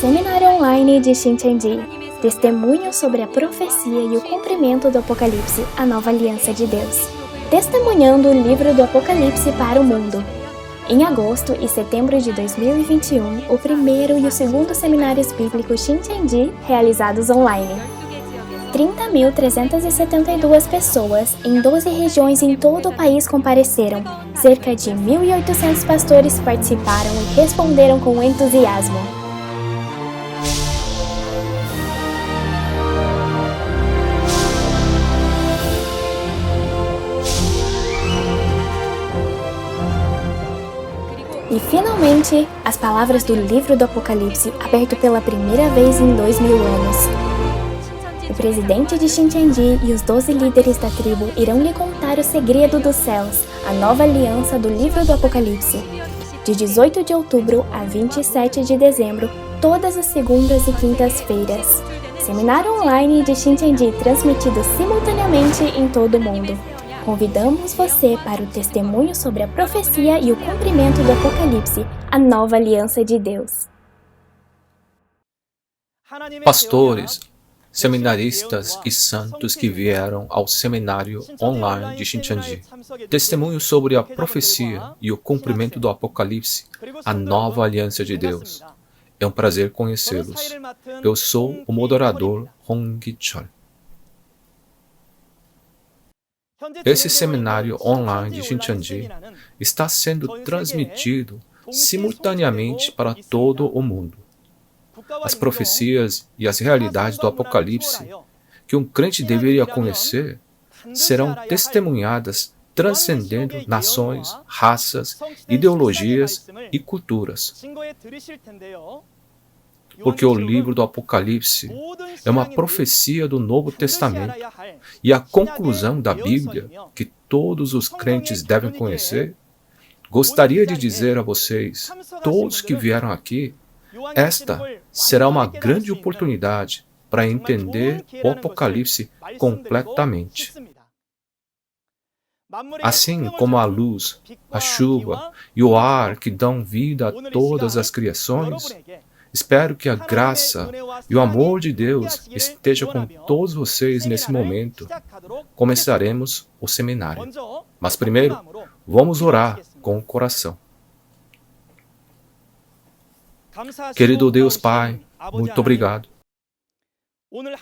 Seminário Online de Shincheonji. Testemunho sobre a profecia e o cumprimento do Apocalipse, a nova aliança de Deus. Testemunhando o livro do Apocalipse para o mundo. Em agosto e setembro de 2021, o primeiro e o segundo seminários bíblicos Shincheonji realizados online. 30.372 pessoas em 12 regiões em todo o país compareceram. Cerca de 1.800 pastores participaram e responderam com entusiasmo. E finalmente, as palavras do livro do Apocalipse, aberto pela primeira vez em 2000 anos. O presidente de Shincheonji e os 12 líderes da tribo irão lhe contar o segredo dos céus, a nova aliança do livro do Apocalipse. De 18 de outubro a 27 de dezembro, todas as segundas e quintas-feiras. Seminário online de Shincheonji transmitido simultaneamente em todo o mundo. Convidamos você para o testemunho sobre a profecia e o cumprimento do Apocalipse, a nova aliança de Deus. Pastores, seminaristas e santos que vieram ao seminário online de Shincheonji. Testemunho sobre a profecia e o cumprimento do Apocalipse, a nova aliança de Deus. É um prazer conhecê-los. Eu sou o moderador Hong Gi-chol. Esse seminário online de Shincheonji está sendo transmitido simultaneamente para todo o mundo. As profecias e as realidades do Apocalipse que um crente deveria conhecer serão testemunhadas transcendendo nações, raças, ideologias e culturas. Porque o livro do Apocalipse é uma profecia do Novo Testamento e a conclusão da Bíblia que todos os crentes devem conhecer. Gostaria de dizer a vocês, todos que vieram aqui, esta será uma grande oportunidade para entender o Apocalipse completamente. Assim como a luz, a chuva e o ar que dão vida a todas as criações, espero que a graça e o amor de Deus estejam com todos vocês nesse momento. Começaremos o seminário. Mas primeiro, vamos orar com o coração. Querido Deus Pai, muito obrigado.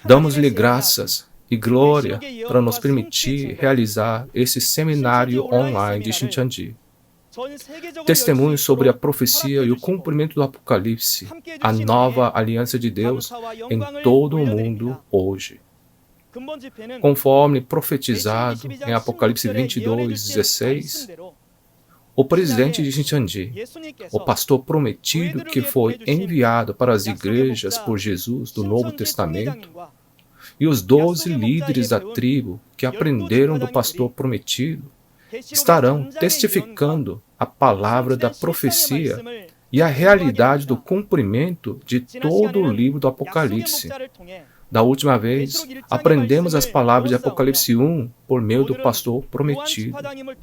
Damos-lhe graças e glória para nos permitir realizar esse seminário online de Shincheonji. Testemunho sobre a profecia e o cumprimento do Apocalipse, a nova aliança de Deus em todo o mundo hoje. Conforme profetizado em Apocalipse 22:16, o presidente de Shincheonji, o pastor prometido que foi enviado para as igrejas por Jesus do Novo Testamento, e os 12 líderes da tribo que aprenderam do pastor prometido, estarão testificando a palavra da profecia e a realidade do cumprimento de todo o livro do Apocalipse. Da última vez, aprendemos as palavras de Apocalipse 1 por meio do pastor prometido.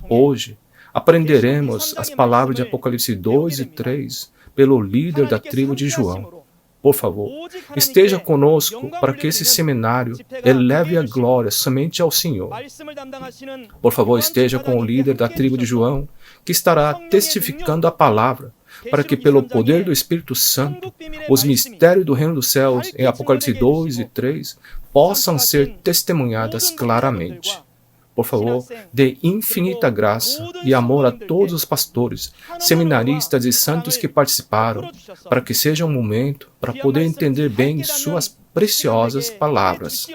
Hoje, aprenderemos as palavras de Apocalipse 2 e 3 pelo líder da tribo de João. Por favor, esteja conosco para que esse seminário eleve a glória somente ao Senhor. Por favor, esteja com o líder da tribo de João, que estará testificando a palavra, para que pelo poder do Espírito Santo, os mistérios do reino dos céus em Apocalipse 2 e 3 possam ser testemunhadas claramente. Por favor, dê infinita graça e amor a todos os pastores, seminaristas e santos que participaram, para que seja um momento para poder entender bem suas preciosas palavras.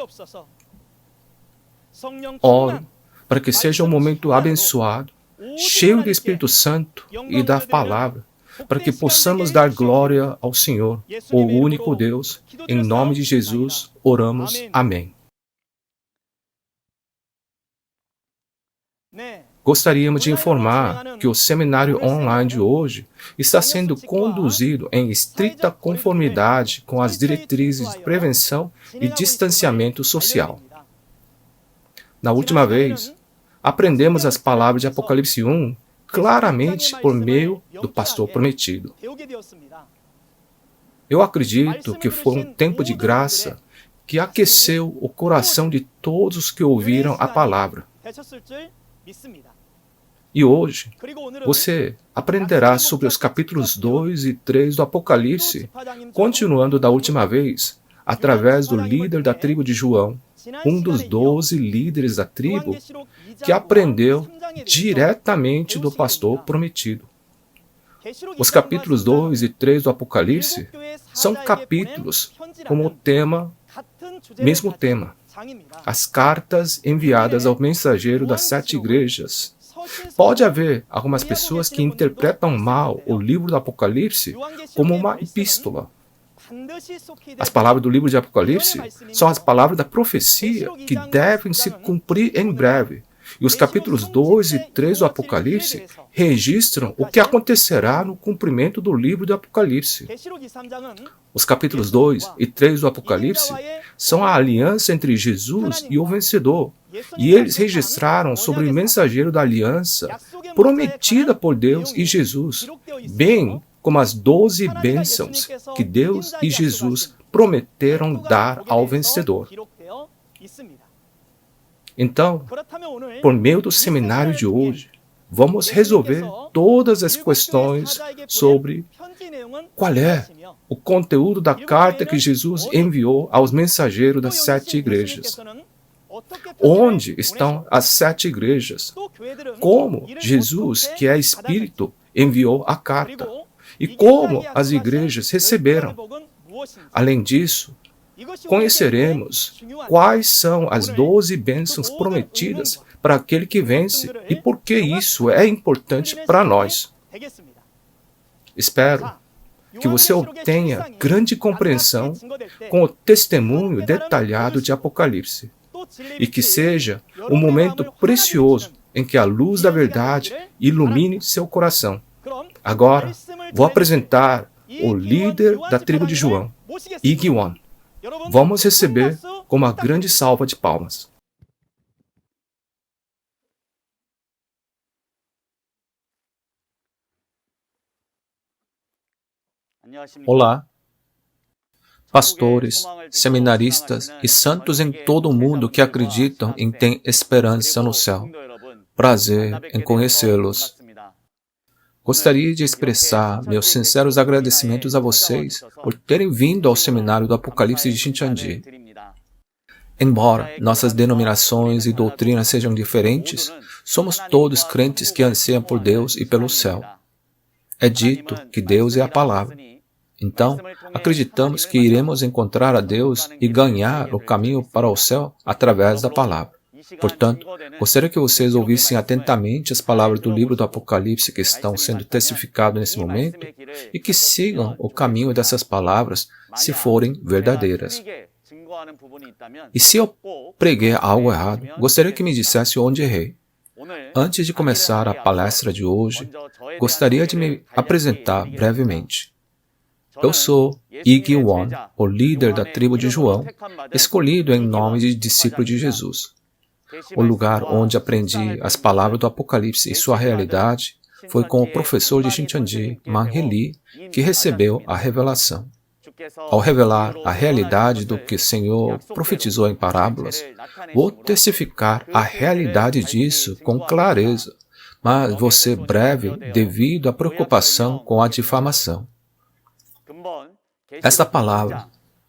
Oro para que seja um momento abençoado, cheio do Espírito Santo e da palavra, para que possamos dar glória ao Senhor, o único Deus. Em nome de Jesus, oramos. Amém. Gostaríamos de informar que o seminário online de hoje está sendo conduzido em estrita conformidade com as diretrizes de prevenção e distanciamento social. Na última vez, aprendemos as palavras de Apocalipse 1 claramente por meio do pastor prometido. Eu acredito que foi um tempo de graça que aqueceu o coração de todos os que ouviram a palavra. E hoje, você aprenderá sobre os capítulos 2 e 3 do Apocalipse, continuando da última vez, através do líder da tribo de João, um dos 12 líderes da tribo, que aprendeu diretamente do pastor prometido. Os capítulos 2 e 3 do Apocalipse são capítulos com o mesmo tema, as cartas enviadas ao mensageiro das 7 igrejas. Pode haver algumas pessoas que interpretam mal o livro do Apocalipse como uma epístola. As palavras do livro de Apocalipse são as palavras da profecia que devem se cumprir em breve. E os capítulos 2 e 3 do Apocalipse registram o que acontecerá no cumprimento do livro do Apocalipse. Os capítulos 2 e 3 do Apocalipse são a aliança entre Jesus e o vencedor, e eles registraram sobre o mensageiro da aliança prometida por Deus e Jesus, bem como as 12 bênçãos que Deus e Jesus prometeram dar ao vencedor. Então, por meio do seminário de hoje, vamos resolver todas as questões sobre qual é o conteúdo da carta que Jesus enviou aos mensageiros das 7 igrejas. Onde estão as 7 igrejas? Como Jesus, que é Espírito, enviou a carta? E como as igrejas receberam? Além disso, conheceremos quais são as 12 bênçãos prometidas para aquele que vence e por que isso é importante para nós. Espero que você obtenha grande compreensão com o testemunho detalhado de Apocalipse e que seja um momento precioso em que a luz da verdade ilumine seu coração. Agora, vou apresentar o líder da tribo de João, Ig-wan. Vamos receber com uma grande salva de palmas. Olá, pastores, seminaristas e santos em todo o mundo que acreditam e têm esperança no céu. Prazer em conhecê-los. Gostaria de expressar meus sinceros agradecimentos a vocês por terem vindo ao seminário do Apocalipse de Shincheonji. Embora nossas denominações e doutrinas sejam diferentes, somos todos crentes que anseiam por Deus e pelo céu. É dito que Deus é a palavra. Então, acreditamos que iremos encontrar a Deus e ganhar o caminho para o céu através da palavra. Portanto, gostaria que vocês ouvissem atentamente as palavras do livro do Apocalipse que estão sendo testificadas nesse momento e que sigam o caminho dessas palavras se forem verdadeiras. E se eu preguei algo errado, gostaria que me dissesse onde errei. Antes de começar a palestra de hoje, gostaria de me apresentar brevemente. Eu sou Ig-wan, o líder da tribo de João, escolhido em nome de discípulo de Jesus. O lugar onde aprendi as palavras do Apocalipse e sua realidade foi com o professor de Shincheonji, Man-hee Lee, que recebeu a revelação. Ao revelar a realidade do que o Senhor profetizou em parábolas, vou testificar a realidade disso com clareza, mas vou ser breve devido à preocupação com a difamação.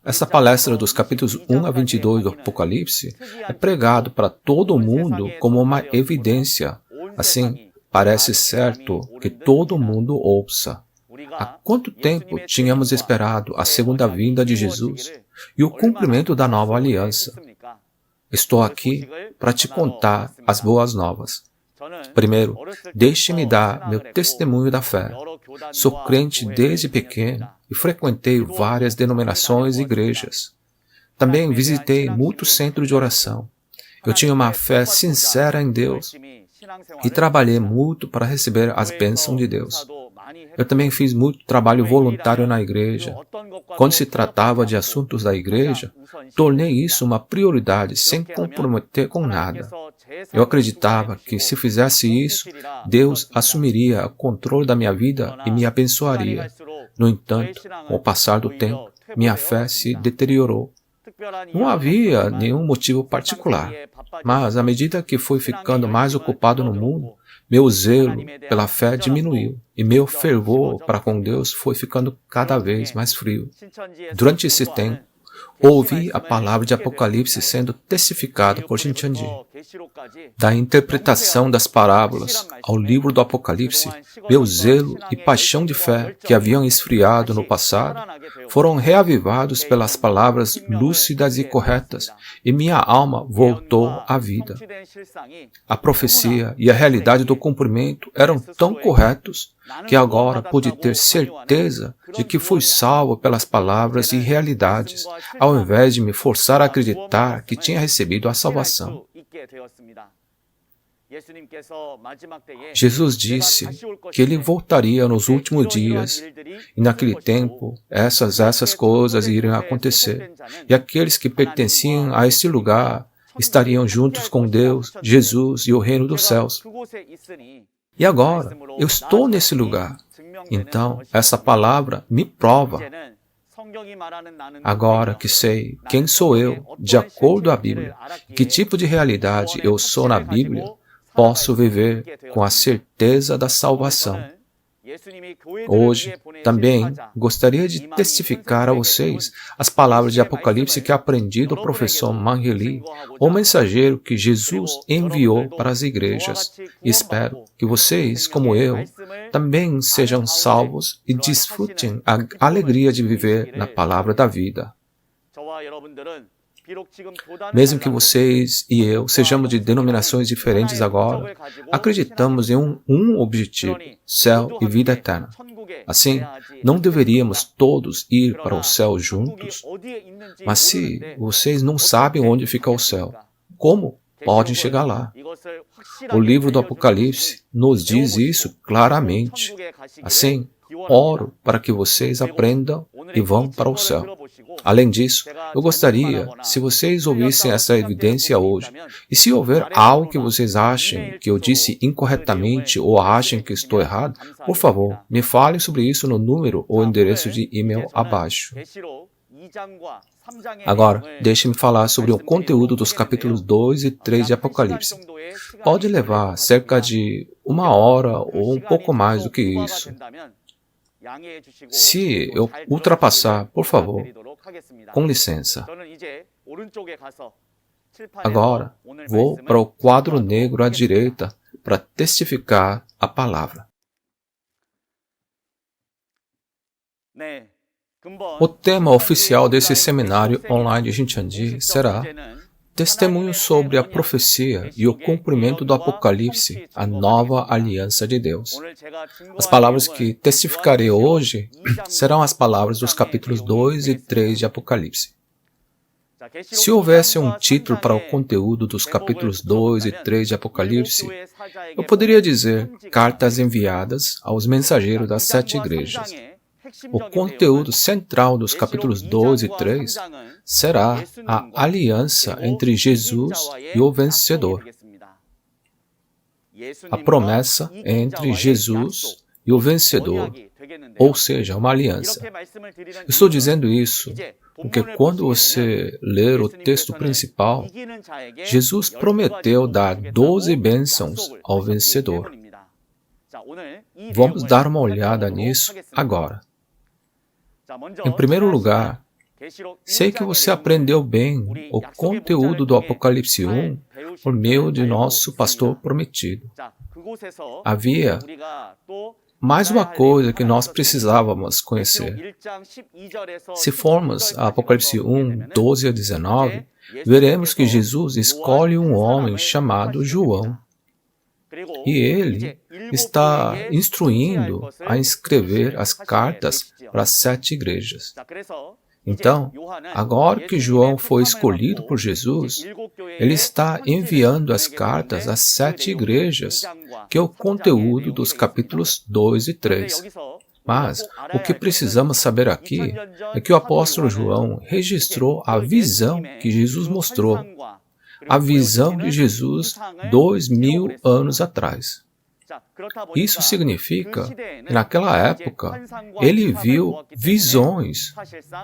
Esta palestra dos capítulos 1 a 22 do Apocalipse é pregado para todo mundo como uma evidência. Assim, parece certo que todo mundo ouça. Há quanto tempo tínhamos esperado a segunda vinda de Jesus e o cumprimento da nova aliança? Estou aqui para te contar as boas novas. Primeiro, deixe-me dar meu testemunho da fé. Sou crente desde pequeno e frequentei várias denominações e igrejas. Também visitei muitos centros de oração. Eu tinha uma fé sincera em Deus e trabalhei muito para receber as bênçãos de Deus. Eu também fiz muito trabalho voluntário na igreja. Quando se tratava de assuntos da igreja, tornei isso uma prioridade sem comprometer com nada. Eu acreditava que se fizesse isso, Deus assumiria o controle da minha vida e me abençoaria. No entanto, com o passar do tempo, minha fé se deteriorou. Não havia nenhum motivo particular, mas à medida que fui ficando mais ocupado no mundo, meu zelo pela fé diminuiu e meu fervor para com Deus foi ficando cada vez mais frio. Durante esse tempo, ouvi a palavra de Apocalipse sendo testificada por Shincheonji. Da interpretação das parábolas ao livro do Apocalipse, meu zelo e paixão de fé que haviam esfriado no passado foram reavivados pelas palavras lúcidas e corretas, e minha alma voltou à vida. A profecia e a realidade do cumprimento eram tão corretos que agora pude ter certeza de que fui salvo pelas palavras e realidades, ao invés de me forçar a acreditar que tinha recebido a salvação. Jesus disse que Ele voltaria nos últimos dias, e naquele tempo essas coisas iriam acontecer, e aqueles que pertenciam a este lugar estariam juntos com Deus, Jesus e o reino dos céus. E agora, eu estou nesse lugar. Então, essa palavra me prova. Agora que sei quem sou eu, de acordo à Bíblia, que tipo de realidade eu sou na Bíblia, posso viver com a certeza da salvação. Hoje, também, gostaria de testificar a vocês as palavras de Apocalipse que aprendi do professor Manhye Lee, o mensageiro que Jesus enviou para as igrejas. Espero que vocês, como eu, também sejam salvos e desfrutem a alegria de viver na palavra da vida. Mesmo que vocês e eu sejamos de denominações diferentes agora, acreditamos em um objetivo, céu e vida eterna. Assim, não deveríamos todos ir para o céu juntos? Mas se vocês não sabem onde fica o céu, como podem chegar lá? O livro do Apocalipse nos diz isso claramente. Assim, oro para que vocês aprendam e vão para o céu. Além disso, eu gostaria, se vocês ouvissem essa evidência hoje, e se houver algo que vocês achem que eu disse incorretamente ou achem que estou errado, por favor, me falem sobre isso no número ou endereço de e-mail abaixo. Agora, deixe-me falar sobre o conteúdo dos capítulos 2 e 3 de Apocalipse. Pode levar cerca de 1 hora ou um pouco mais do que isso. Se eu ultrapassar, por favor, com licença. Agora, vou para o quadro negro à direita para testificar a palavra. O tema oficial desse seminário online de Shincheonji será Testemunho sobre a profecia e o cumprimento do Apocalipse, a nova aliança de Deus. As palavras que testificarei hoje serão as palavras dos capítulos 2 e 3 de Apocalipse. Se houvesse um título para o conteúdo dos capítulos 2 e 3 de Apocalipse, eu poderia dizer Cartas enviadas aos mensageiros das 7 igrejas. O conteúdo central dos capítulos 2 e 3 será a aliança entre Jesus e o vencedor. A promessa entre Jesus e o vencedor, ou seja, uma aliança. Estou dizendo isso porque quando você ler o texto principal, Jesus prometeu dar 12 bênçãos ao vencedor. Vamos dar uma olhada nisso agora. Em primeiro lugar, sei que você aprendeu bem o conteúdo do Apocalipse 1 por meio de nosso pastor prometido. Havia mais uma coisa que nós precisávamos conhecer. Se formos a Apocalipse 1, 12 a 19, veremos que Jesus escolhe um homem chamado João. E ele está instruindo a escrever as cartas para as 7 igrejas. Então, agora que João foi escolhido por Jesus, ele está enviando as cartas às 7 igrejas, que é o conteúdo dos capítulos 2 e 3. Mas, o que precisamos saber aqui é que o apóstolo João registrou a visão que Jesus mostrou, a visão de Jesus 2000 anos atrás. Isso significa que naquela época ele viu visões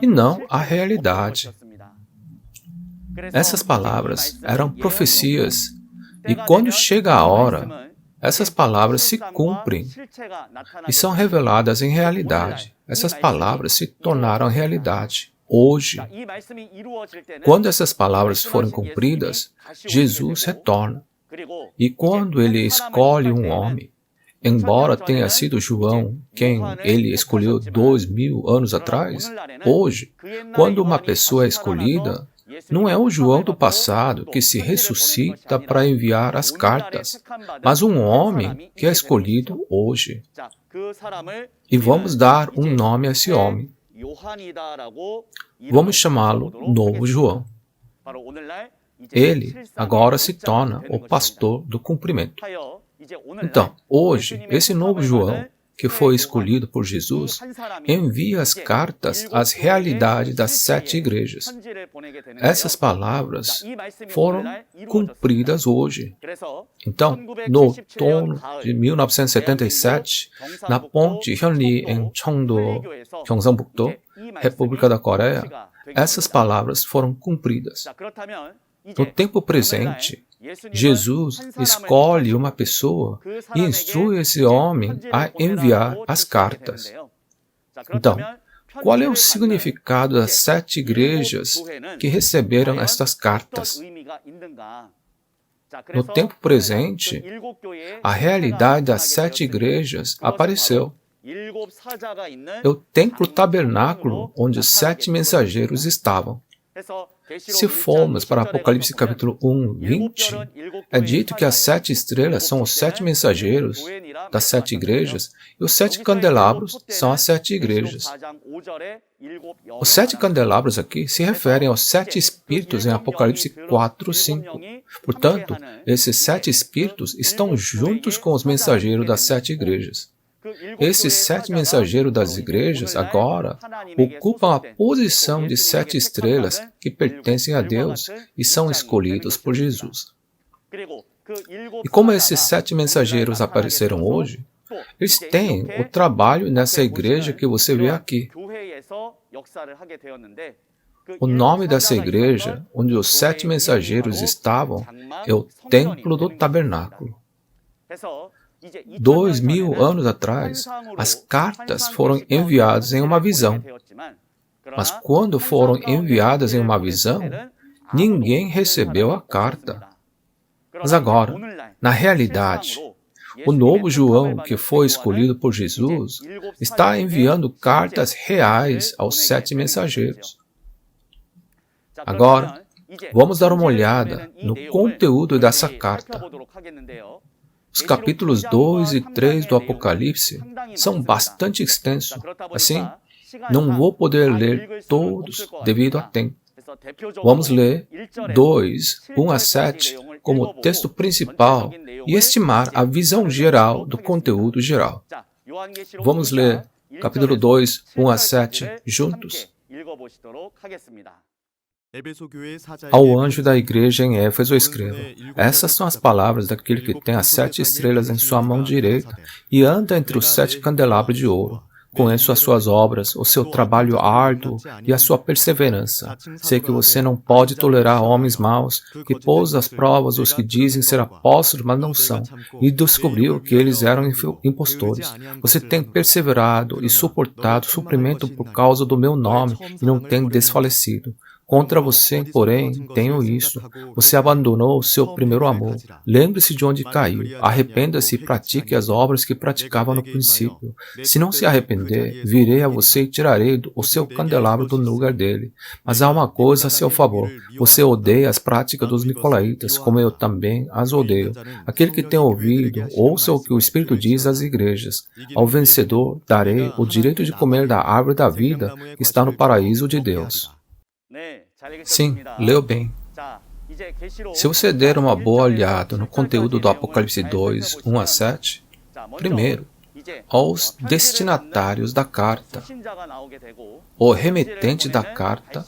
e não a realidade. Essas palavras eram profecias e quando chega a hora, essas palavras se cumprem e são reveladas em realidade. Essas palavras se tornaram realidade hoje. Quando essas palavras forem cumpridas, Jesus retorna. E quando ele escolhe um homem, embora tenha sido João quem ele escolheu 2000 anos atrás, hoje, quando uma pessoa é escolhida, não é o João do passado que se ressuscita para enviar as cartas, mas um homem que é escolhido hoje. E vamos dar um nome a esse homem. Vamos chamá-lo Novo João. Ele agora se torna o pastor do cumprimento. Então, hoje, esse novo João, que foi escolhido por Jesus, envia as cartas às realidades das 7 igrejas. Essas palavras foram cumpridas hoje. Então, no outono de 1977, na ponte Hyunri em Cheongdo, Gyeongsangbuk-do, República da Coreia, essas palavras foram cumpridas. No tempo presente, Jesus escolhe uma pessoa e instrui esse homem a enviar as cartas. Então, qual é o significado das 7 igrejas que receberam estas cartas? No tempo presente, a realidade das 7 igrejas apareceu. É o templo tabernáculo onde os 7 mensageiros estavam. Se formos para Apocalipse capítulo 1, 20, é dito que as 7 estrelas são os 7 mensageiros das 7 igrejas e os 7 candelabros são as 7 igrejas. Os 7 candelabros aqui se referem aos 7 espíritos em Apocalipse 4, 5. Portanto, esses 7 espíritos estão juntos com os mensageiros das 7 igrejas. Esses 7 mensageiros das igrejas agora ocupam a posição de 7 estrelas que pertencem a Deus e são escolhidos por Jesus. E como esses 7 mensageiros apareceram hoje, eles têm o trabalho nessa igreja que você vê aqui. O nome dessa igreja, onde os 7 mensageiros estavam, é o Templo do Tabernáculo. 2000 anos atrás, as cartas foram enviadas em uma visão. Mas quando foram enviadas em uma visão, ninguém recebeu a carta. Mas agora, na realidade, o novo João, que foi escolhido por Jesus, está enviando cartas reais aos 7 mensageiros. Agora, vamos dar uma olhada no conteúdo dessa carta. Os capítulos 2 e 3 do Apocalipse são bastante extensos. Assim, não vou poder ler todos devido a tempo. Vamos ler 2, 1 a 7 como texto principal e estimar a visão geral do conteúdo geral. Vamos ler capítulo 2, 1 a 7 juntos. Ao anjo da igreja em Éfeso escreva: essas são as palavras daquele que tem as 7 estrelas em sua mão direita e anda entre os 7 candelabros de ouro. Conheço as suas obras, o seu trabalho árduo e a sua perseverança. Sei que você não pode tolerar homens maus, que pôs às provas os que dizem ser apóstolos, mas não são, e descobriu que eles eram impostores. Você tem perseverado e suportado sofrimento por causa do meu nome e não tem desfalecido. Contra você, porém, tenho isso. Você abandonou o seu primeiro amor. Lembre-se de onde caiu. Arrependa-se e pratique as obras que praticava no princípio. Se não se arrepender, virei a você e tirarei o seu candelabro do lugar dele. Mas há uma coisa a seu favor. Você odeia as práticas dos nicolaítas, como eu também as odeio. Aquele que tem ouvido, ouça o que o Espírito diz às igrejas. Ao vencedor darei o direito de comer da árvore da vida que está no paraíso de Deus. Sim, leu bem. Se você der uma boa olhada no conteúdo do Apocalipse 2, 1 a 7, primeiro, aos destinatários da carta, o remetente da carta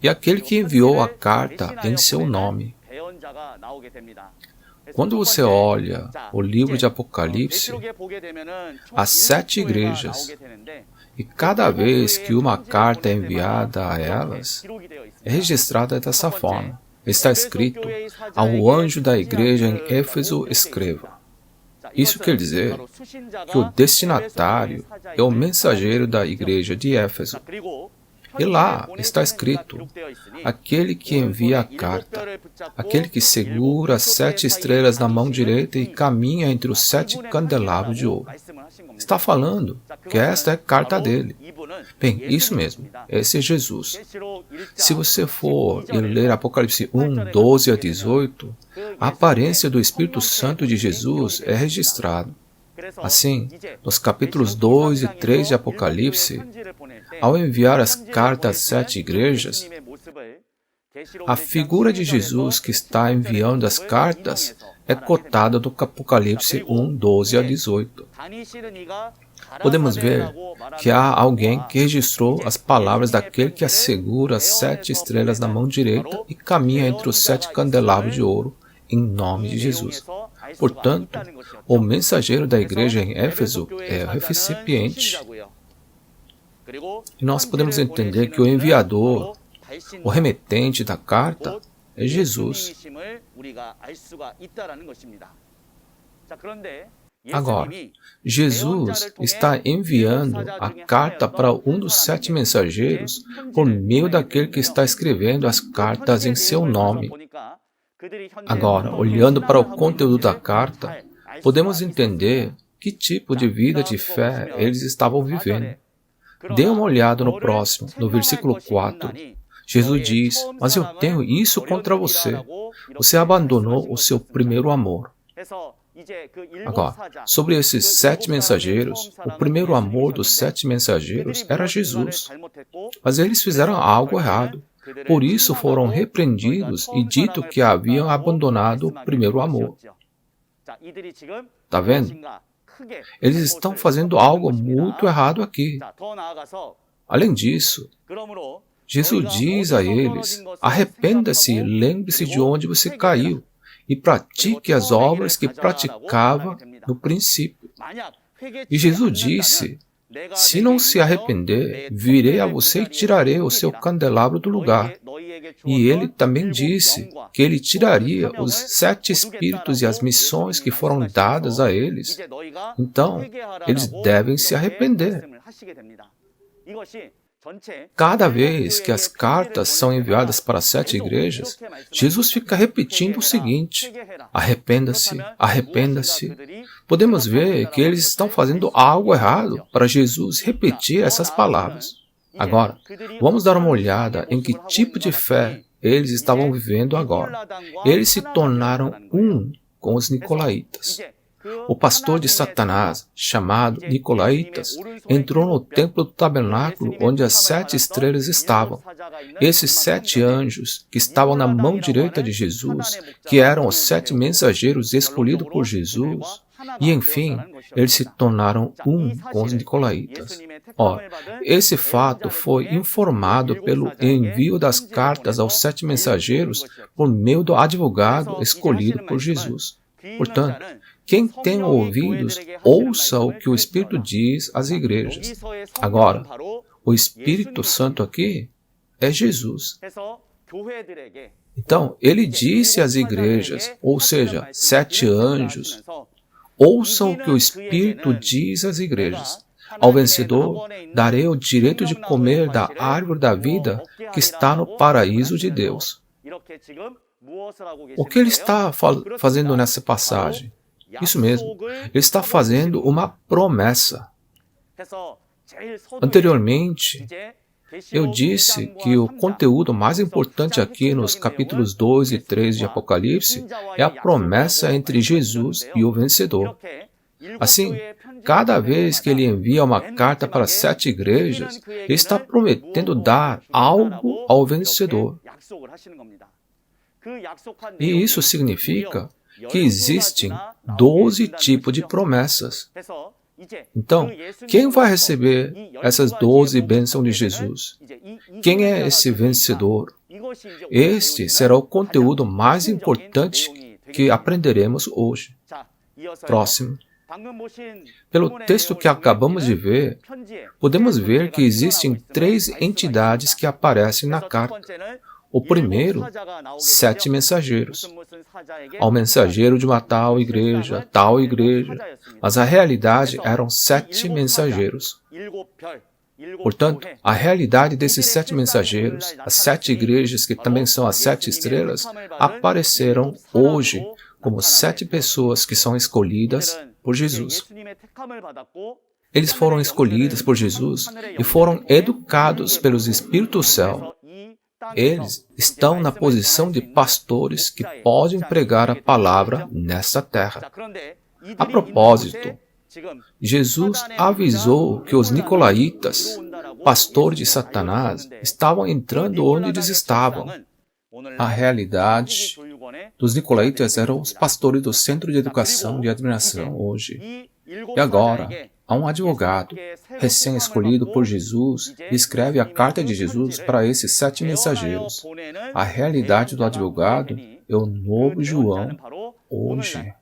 e aquele que enviou a carta em seu nome. Quando você olha o livro de Apocalipse, há 7 igrejas, e cada vez que uma carta é enviada a elas, é registrada dessa forma. Está escrito: ao anjo da igreja em Éfeso escreva. Isso quer dizer que o destinatário é o mensageiro da igreja de Éfeso. E lá está escrito: aquele que envia a carta, aquele que segura as 7 estrelas na mão direita e caminha entre os 7 candelabros de ouro. Está falando que esta é a carta dele. Bem, isso mesmo, esse é Jesus. Se você for ler Apocalipse 1, 12 a 18, a aparência do Espírito Santo de Jesus é registrada. Assim, nos capítulos 2 e 3 de Apocalipse, ao enviar as cartas às 7 igrejas, a figura de Jesus que está enviando as cartas é cotada do Apocalipse 1, 12 a 18. Podemos ver que há alguém que registrou as palavras daquele que assegura as 7 estrelas na mão direita e caminha entre os 7 candelabros de ouro em nome de Jesus. Portanto, o mensageiro da igreja em Éfeso é o recipiente. E nós podemos entender que o enviador, o remetente da carta, é Jesus. Agora, Jesus está enviando a carta para um dos 7 mensageiros por meio daquele que está escrevendo as cartas em seu nome. Agora, olhando para o conteúdo da carta, podemos entender que tipo de vida de fé eles estavam vivendo. Dê uma olhada no próximo, no versículo 4. Jesus diz: mas eu tenho isso contra você. Você abandonou o seu primeiro amor. Agora, sobre esses 7 mensageiros, o primeiro amor dos 7 mensageiros era Jesus. Mas eles fizeram algo errado. Por isso foram repreendidos e dito que haviam abandonado o primeiro amor. Está vendo? Eles estão fazendo algo muito errado aqui. Além disso, Jesus diz a eles: arrependa-se e lembre-se de onde você caiu e pratique as obras que praticava no princípio. E Jesus disse: se não se arrepender, virei a você e tirarei o seu candelabro do lugar. E ele também disse que ele tiraria os 7 espíritos e as missões que foram dadas a eles. Então, eles devem se arrepender. Cada vez que as cartas são enviadas para 7 igrejas, Jesus fica repetindo o seguinte: arrependa-se, arrependa-se. Podemos ver que eles estão fazendo algo errado para Jesus repetir essas palavras. Agora, vamos dar uma olhada em que tipo de fé eles estavam vivendo agora. Eles se tornaram um com os nicolaítas. O pastor de Satanás, chamado Nicolaítas, entrou no templo do tabernáculo onde as 7 estrelas estavam. Esses 7 anjos que estavam na mão direita de Jesus, que eram os 7 mensageiros escolhidos por Jesus, e enfim, eles se tornaram um com os nicolaítas. Ora, esse fato foi informado pelo envio das cartas aos 7 mensageiros por meio do advogado escolhido por Jesus. Portanto, quem tem ouvidos, ouça o que o Espírito diz às igrejas. Agora, o Espírito Santo aqui é Jesus. Então, ele disse às igrejas, ou seja, 7 anjos, ouçam o que o Espírito diz às igrejas. Ao vencedor, darei o direito de comer da árvore da vida que está no paraíso de Deus. O que ele está fazendo nessa passagem? Isso mesmo, ele está fazendo uma promessa. Anteriormente, eu disse que o conteúdo mais importante aqui nos capítulos 2 e 3 de Apocalipse é a promessa entre Jesus e o vencedor. Assim, cada vez que ele envia uma carta para 7 igrejas, ele está prometendo dar algo ao vencedor. E isso significa que existem 12 tipos de promessas. Então, quem vai receber essas 12 bênçãos de Jesus? Quem é esse vencedor? Este será o conteúdo mais importante que aprenderemos hoje. Próximo. Pelo texto que acabamos de ver, podemos ver que existem 3 entidades que aparecem na carta. O primeiro, 7 mensageiros. Ao mensageiro de uma tal igreja, mas a realidade eram 7 mensageiros. Portanto, a realidade desses 7 mensageiros, as 7 igrejas que também são as 7 estrelas, apareceram hoje como 7 pessoas que são escolhidas por Jesus. Eles foram escolhidos por Jesus e foram educados pelos Espíritos do céu. Eles estão na posição de pastores que podem pregar a palavra nesta terra. A propósito, Jesus avisou que os nicolaítas, pastores de Satanás, estavam entrando onde eles estavam. A realidade dos nicolaítas eram os pastores do Centro de Educação de Admiração hoje. E agora, há um advogado, recém-escolhido por Jesus, e escreve a carta de Jesus para esses 7 mensageiros. A realidade do advogado é o novo João hoje.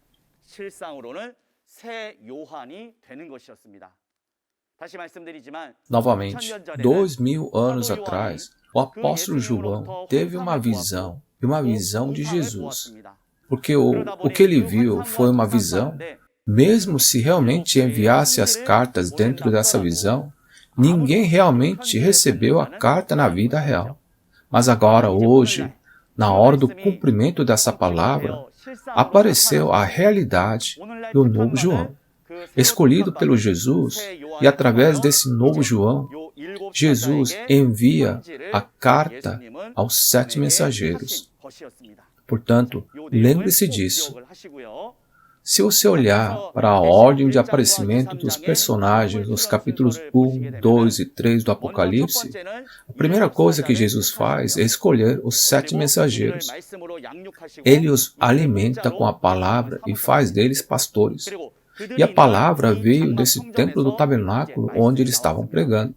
Novamente, 2000 anos atrás, o apóstolo João teve uma visão de Jesus. Porque o que ele viu foi uma visão. Mesmo se realmente enviasse as cartas dentro dessa visão, ninguém realmente recebeu a carta na vida real. Mas agora, hoje, na hora do cumprimento dessa palavra, apareceu a realidade do novo João, escolhido pelo Jesus, e através desse novo João, Jesus envia a carta aos 7 mensageiros. Portanto, lembre-se disso. Se você olhar para a ordem de aparecimento dos personagens nos capítulos 1, 2 e 3 do Apocalipse, a primeira coisa que Jesus faz é escolher os 7 mensageiros. Ele os alimenta com a palavra e faz deles pastores. E a palavra veio desse templo do tabernáculo onde eles estavam pregando.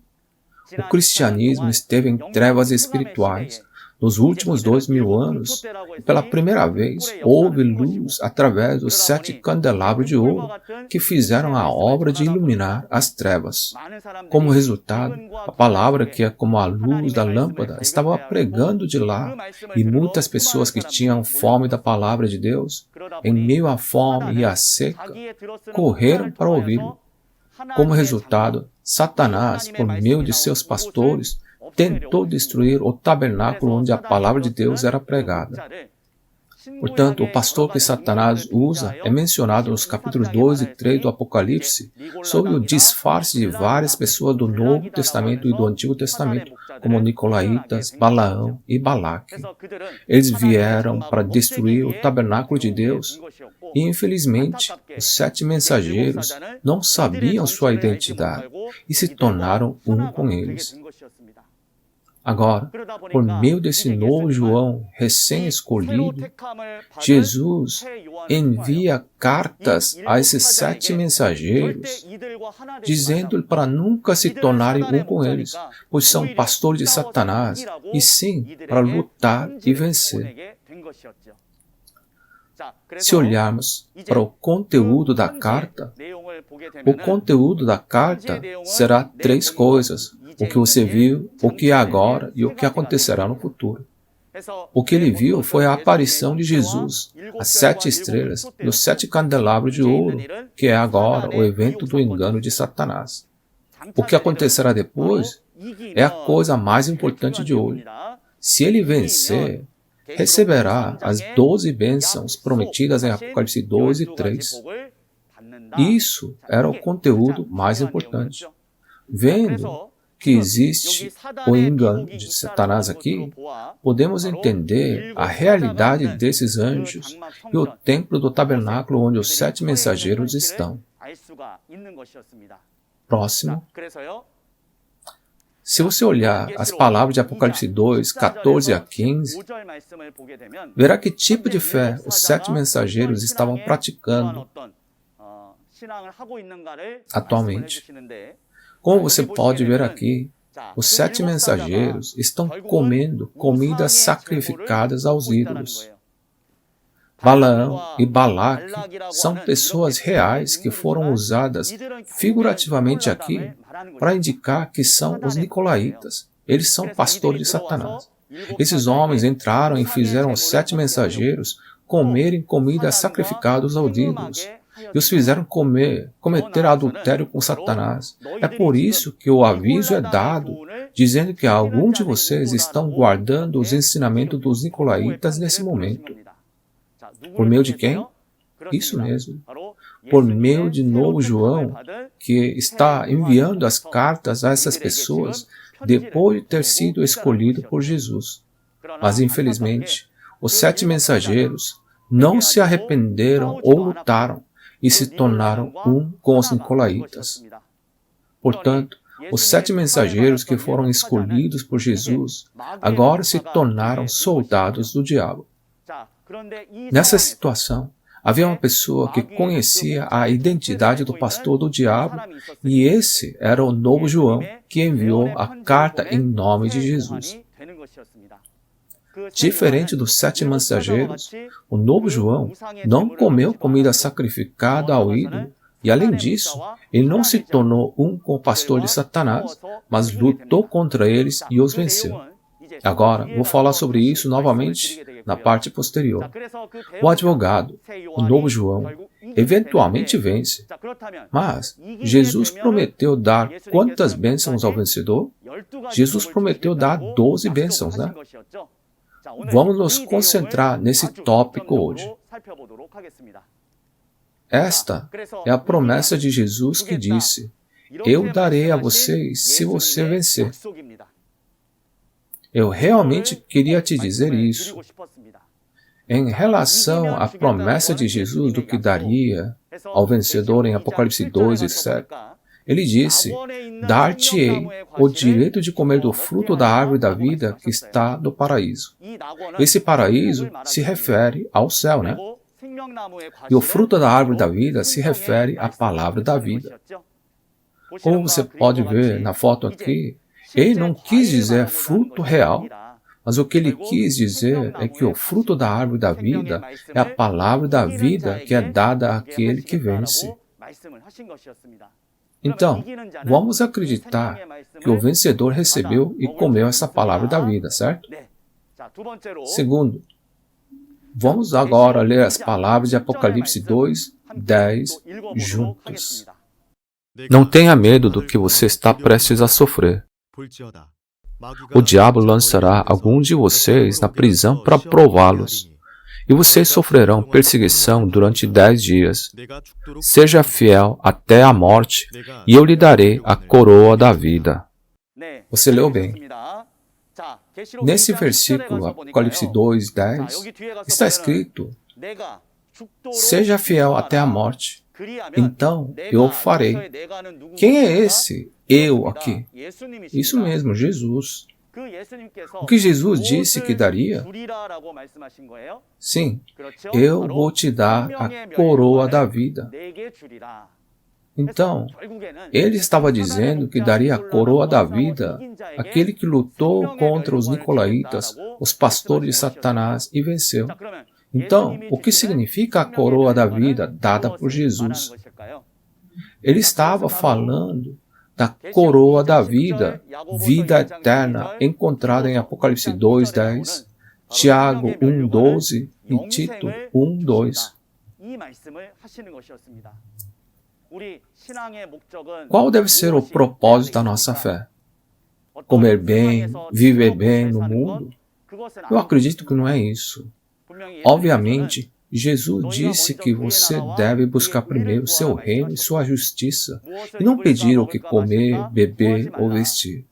O cristianismo esteve em trevas espirituais. Nos últimos 2000 anos, pela primeira vez, houve luz através dos 7 candelabros de ouro que fizeram a obra de iluminar as trevas. Como resultado, a palavra que é como a luz da lâmpada estava pregando de lá, e muitas pessoas que tinham fome da palavra de Deus, em meio à fome e à seca, correram para ouvi-lo. Como resultado, Satanás, por meio de seus pastores, tentou destruir o tabernáculo onde a palavra de Deus era pregada. Portanto, o pastor que Satanás usa é mencionado nos capítulos 2 e 3 do Apocalipse sob o disfarce de várias pessoas do Novo Testamento e do Antigo Testamento, como Nicolaitas, Balaão e Balaque. Eles vieram para destruir o tabernáculo de Deus e, infelizmente, os 7 mensageiros não sabiam sua identidade e se tornaram um com eles. Agora, por meio desse novo João recém-escolhido, Jesus envia cartas a esses 7 mensageiros, dizendo-lhe para nunca se tornarem um com eles, pois são pastores de Satanás, e sim para lutar e vencer. Se olharmos para o conteúdo da carta, o conteúdo da carta será 3 coisas: o que você viu, o que é agora e o que acontecerá no futuro. O que ele viu foi a aparição de Jesus, as 7 estrelas e os 7 candelabros de ouro, que é agora o evento do engano de Satanás. O que acontecerá depois é a coisa mais importante de hoje. Se ele vencer, receberá as 12 bênçãos prometidas em Apocalipse 2 e 3. Isso era o conteúdo mais importante. Vendo que existe o engano de Satanás aqui, podemos entender a realidade desses anjos e o templo do tabernáculo onde os 7 mensageiros estão. Próximo. Se você olhar as palavras de Apocalipse 2, 14 a 15, verá que tipo de fé os 7 mensageiros estavam praticando atualmente. Como você pode ver aqui, os 7 mensageiros estão comendo comidas sacrificadas aos ídolos. Balaão e Balaque são pessoas reais que foram usadas figurativamente aqui para indicar que são os nicolaítas. Eles são pastores de Satanás. Esses homens entraram e fizeram os 7 mensageiros comerem comida sacrificada aos ídolos e os fizeram cometer adultério com Satanás. É por isso que o aviso é dado, dizendo que alguns de vocês estão guardando os ensinamentos dos nicolaítas nesse momento. Por meio de quem? Isso mesmo. Por meio de novo João, que está enviando as cartas a essas pessoas depois de ter sido escolhido por Jesus. Mas, infelizmente, os 7 mensageiros não se arrependeram ou lutaram e se tornaram um com os nicolaítas. Portanto, os 7 mensageiros que foram escolhidos por Jesus agora se tornaram soldados do diabo. Nessa situação, havia uma pessoa que conhecia a identidade do pastor do diabo e esse era o novo João que enviou a carta em nome de Jesus. Diferente dos 7 mensageiros, o novo João não comeu comida sacrificada ao ídolo e, além disso, ele não se tornou um com o pastor de Satanás, mas lutou contra eles e os venceu. Agora, vou falar sobre isso novamente na parte posterior. O advogado, o novo João, eventualmente vence. Mas Jesus prometeu dar quantas bênçãos ao vencedor? Jesus prometeu dar 12 bênçãos, né? Vamos nos concentrar nesse tópico hoje. Esta é a promessa de Jesus que disse: eu darei a vocês se você vencer. Eu realmente queria te dizer isso. Em relação à promessa de Jesus do que daria ao vencedor em Apocalipse 2, etc., ele disse: dar-te-ei o direito de comer do fruto da árvore da vida que está no paraíso. Esse paraíso se refere ao céu, né? E o fruto da árvore da vida se refere à palavra da vida. Como você pode ver na foto aqui, ele não quis dizer fruto real, mas o que ele quis dizer é que o fruto da árvore da vida é a palavra da vida que é dada àquele que vence. Então, vamos acreditar que o vencedor recebeu e comeu essa palavra da vida, certo? Segundo, vamos agora ler as palavras de Apocalipse 2, 10 juntos. Não tenha medo do que você está prestes a sofrer. O diabo lançará alguns de vocês na prisão para prová-los, e vocês sofrerão perseguição durante 10 dias. Seja fiel até a morte, e eu lhe darei a coroa da vida. Você leu bem. Nesse versículo, Apocalipse 2, 10, está escrito: seja fiel até a morte, então eu o farei. Quem é esse eu aqui? Isso mesmo, Jesus. O que Jesus disse que daria? Sim, eu vou te dar a coroa da vida. Então, ele estava dizendo que daria a coroa da vida àquele que lutou contra os nicolaítas, os pastores de Satanás, e venceu. Então, o que significa a coroa da vida dada por Jesus? Ele estava falando da coroa da vida, vida eterna, encontrada em Apocalipse 2, 10, Tiago 1, 12 e Tito 1, 2. Qual deve ser o propósito da nossa fé? Comer bem, viver bem no mundo? Eu acredito que não é isso. Obviamente, Jesus disse que você deve buscar primeiro seu reino e sua justiça, e não pedir o que comer, beber ou vestir.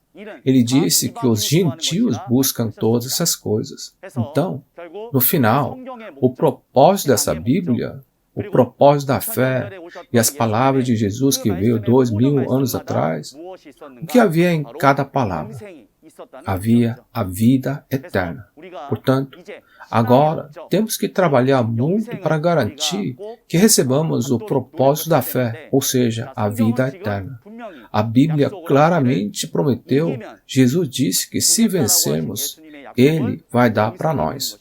Ele disse que os gentios buscam todas essas coisas. Então, no final, o propósito dessa Bíblia, o propósito da fé e as palavras de Jesus que veio 2000 anos atrás, o que havia em cada palavra? Havia a vida eterna. Portanto, agora temos que trabalhar muito para garantir que recebamos o propósito da fé, ou seja, a vida eterna. A Bíblia claramente prometeu, Jesus disse que se vencermos, Ele vai dar para nós.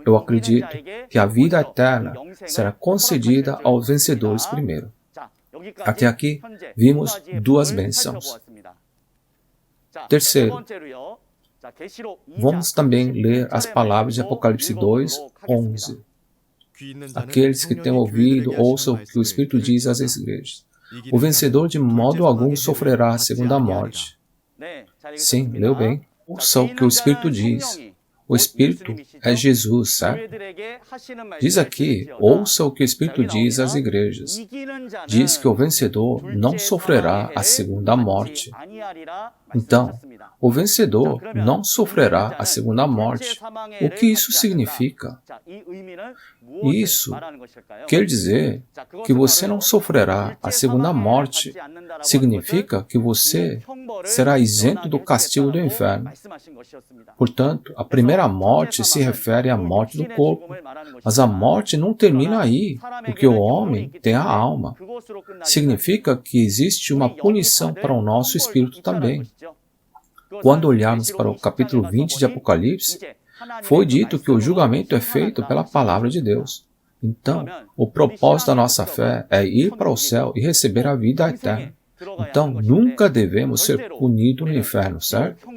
Eu acredito que a vida eterna será concedida aos vencedores primeiro. Até aqui, vimos duas bênçãos. Terceiro, vamos também ler as palavras de Apocalipse 2:11. Aqueles que têm ouvido, ouçam o que o Espírito diz às igrejas. O vencedor de modo algum sofrerá a segunda morte. Sim, leu bem. Ouça o que o Espírito diz. O Espírito é Jesus, certo? Diz aqui, ouça o que o Espírito diz às igrejas. Diz que o vencedor não sofrerá a segunda morte. Então, o vencedor não sofrerá a segunda morte. O que isso significa? Isso quer dizer que você não sofrerá a segunda morte. Significa que você será isento do castigo do inferno. Portanto, a primeira morte se refere à morte do corpo. Mas a morte não termina aí, porque o homem tem a alma. Significa que existe uma punição para o nosso espírito também. Quando olharmos para o capítulo 20 de Apocalipse, foi dito que o julgamento é feito pela palavra de Deus. Então, o propósito da nossa fé é ir para o céu e receber a vida eterna. Então, nunca devemos ser punidos no inferno, certo?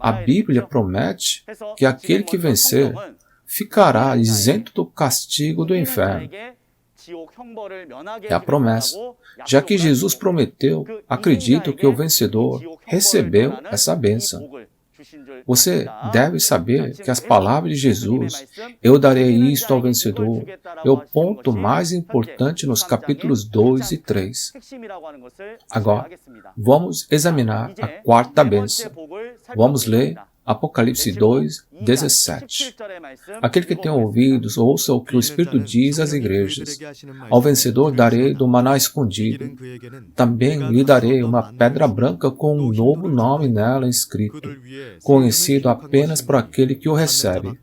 A Bíblia promete que aquele que vencer ficará isento do castigo do inferno. É a promessa. Já que Jesus prometeu, acredito que o vencedor recebeu essa bênção. Você deve saber que as palavras de Jesus, eu darei isto ao vencedor, é o ponto mais importante nos capítulos 2 e 3. Agora, vamos examinar a quarta bênção. Vamos ler Apocalipse 2:17. Aquele que tem ouvidos, ouça o que o Espírito diz às igrejas. Ao vencedor darei do maná escondido. Também lhe darei uma pedra branca com um novo nome nela escrito, conhecido apenas por aquele que o recebe.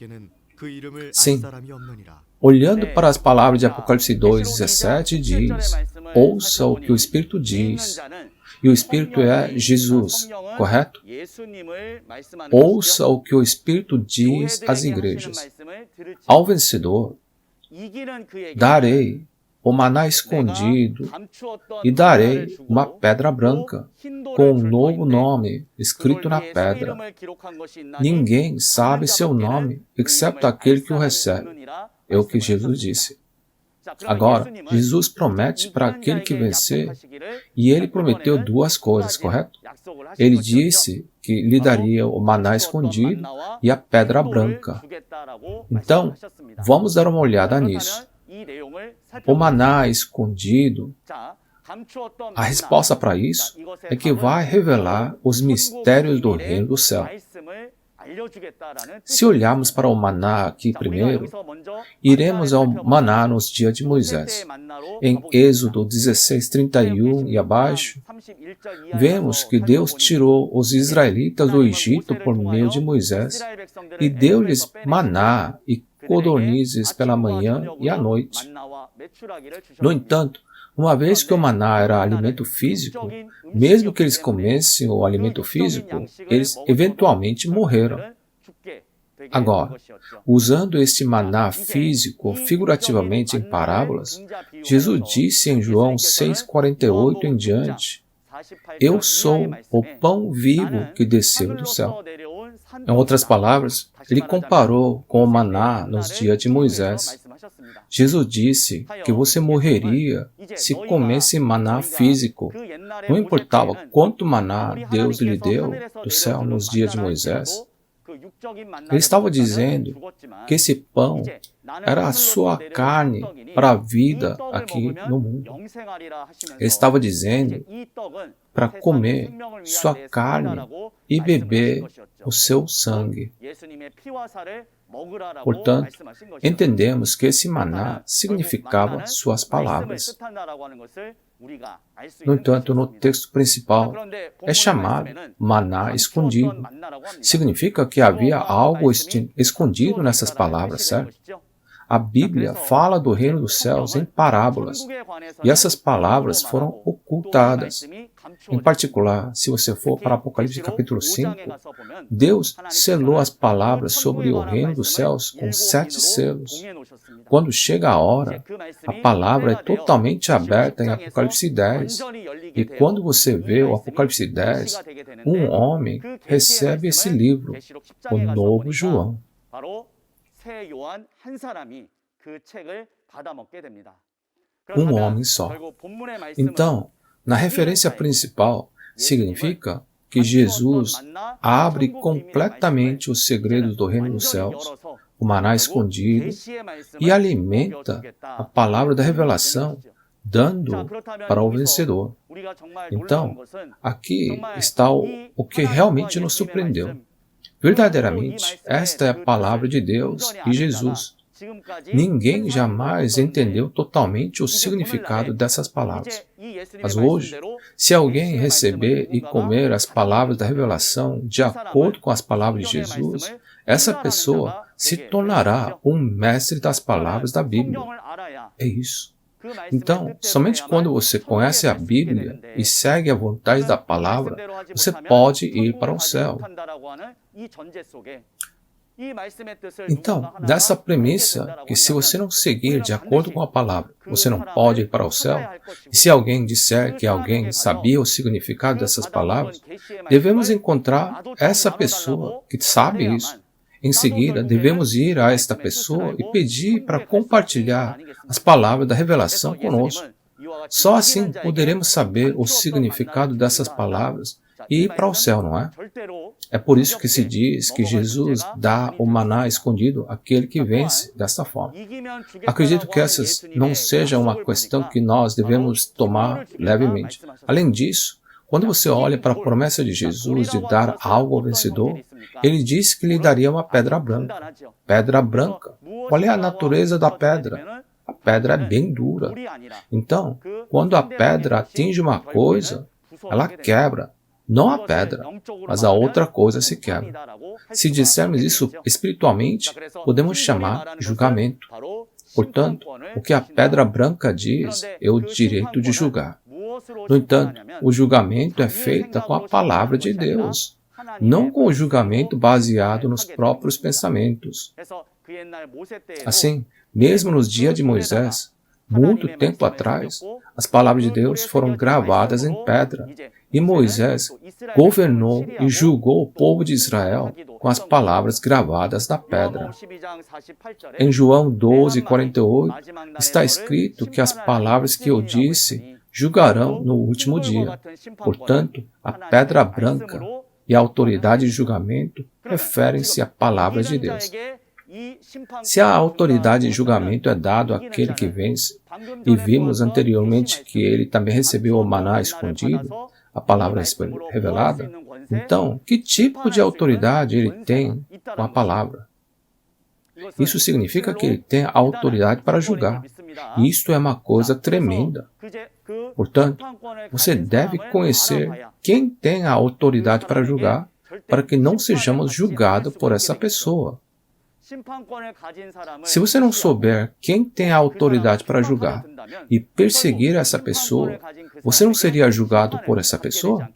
Sim, olhando para as palavras de Apocalipse 2:17, diz, ouça o que o Espírito diz. E o Espírito é Jesus, correto? Ouça o que o Espírito diz às igrejas. Ao vencedor, darei o maná escondido e darei uma pedra branca com um novo nome escrito na pedra. Ninguém sabe seu nome, exceto aquele que o recebe. É o que Jesus disse. Agora, Jesus promete para aquele que vencer, e ele prometeu duas coisas, correto? Ele disse que lhe daria o maná escondido e a pedra branca. Então, vamos dar uma olhada nisso. O maná escondido, a resposta para isso é que vai revelar os mistérios do reino do céu. Se olharmos para o maná aqui primeiro, iremos ao maná nos dias de Moisés. Em Êxodo 16:31 e abaixo, vemos que Deus tirou os israelitas do Egito por meio de Moisés e deu-lhes maná e codornizes pela manhã e à noite. No entanto, uma vez que o maná era alimento físico, mesmo que eles comessem o alimento físico, eles eventualmente morreram. Agora, usando este maná físico figurativamente em parábolas, Jesus disse em João 6:48 em diante, eu sou o pão vivo que desceu do céu. Em outras palavras, ele comparou com o maná nos dias de Moisés. Jesus disse que você morreria se comesse maná físico. Não importava quanto maná Deus lhe deu do céu nos dias de Moisés. Ele estava dizendo que esse pão era a sua carne para a vida aqui no mundo. Ele estava dizendo para comer sua carne e beber o seu sangue. Portanto, entendemos que esse maná significava suas palavras. No entanto, no texto principal, é chamado maná escondido. Significa que havia algo escondido nessas palavras, certo? A Bíblia fala do reino dos céus em parábolas, e essas palavras foram ocultadas. Em particular, se você for para Apocalipse capítulo 5, Deus selou as palavras sobre o reino dos céus com 7 selos. Quando chega a hora, a palavra é totalmente aberta em Apocalipse 10. E quando você vê o Apocalipse 10, um homem recebe esse livro, o novo João. Um homem só. Então, na referência principal, significa que Jesus abre completamente os segredos do reino dos céus, o maná escondido, e alimenta a palavra da revelação, dando para o vencedor. Então, aqui está o que realmente nos surpreendeu. Verdadeiramente, esta é a palavra de Deus e Jesus. Ninguém jamais entendeu totalmente o significado dessas palavras. Mas hoje, se alguém receber e comer as palavras da revelação de acordo com as palavras de Jesus, essa pessoa se tornará um mestre das palavras da Bíblia. É isso. Então, somente quando você conhece a Bíblia e segue a vontade da palavra, você pode ir para o céu. Então, dessa premissa que se você não seguir de acordo com a palavra, você não pode ir para o céu, e se alguém disser que alguém sabia o significado dessas palavras, devemos encontrar essa pessoa que sabe isso. Em seguida, devemos ir a esta pessoa e pedir para compartilhar as palavras da revelação conosco. Só assim poderemos saber o significado dessas palavras e ir para o céu, não é? É por isso que se diz que Jesus dá o maná escondido àquele que vence desta forma. Acredito que essa não seja uma questão que nós devemos tomar levemente. Além disso, quando você olha para a promessa de Jesus de dar algo ao vencedor, ele disse que lhe daria uma pedra branca. Pedra branca. Qual é a natureza da pedra? A pedra é bem dura. Então, quando a pedra atinge uma coisa, ela quebra. Não a pedra, mas a outra coisa se quebra. Se dissermos isso espiritualmente, podemos chamar julgamento. Portanto, o que a pedra branca diz é o direito de julgar. No entanto, o julgamento é feito com a palavra de Deus, não com o julgamento baseado nos próprios pensamentos. Assim, mesmo nos dias de Moisés, muito tempo atrás, as palavras de Deus foram gravadas em pedra, e Moisés governou e julgou o povo de Israel com as palavras gravadas na pedra. Em João 12:48, está escrito que as palavras que eu disse julgarão no último dia. Portanto, a pedra branca e a autoridade de julgamento referem-se a palavras de Deus. Se a autoridade de julgamento é dado àquele que vence, e vimos anteriormente que ele também recebeu o maná escondido, a palavra revelada, então, que tipo de autoridade ele tem com a palavra? Isso significa que ele tem a autoridade para julgar. E isto é uma coisa tremenda. Portanto, você deve conhecer quem tem a autoridade para julgar, para que não sejamos julgados por essa pessoa. Se você não souber quem tem a autoridade para julgar e perseguir essa pessoa, você não seria julgado por essa pessoa?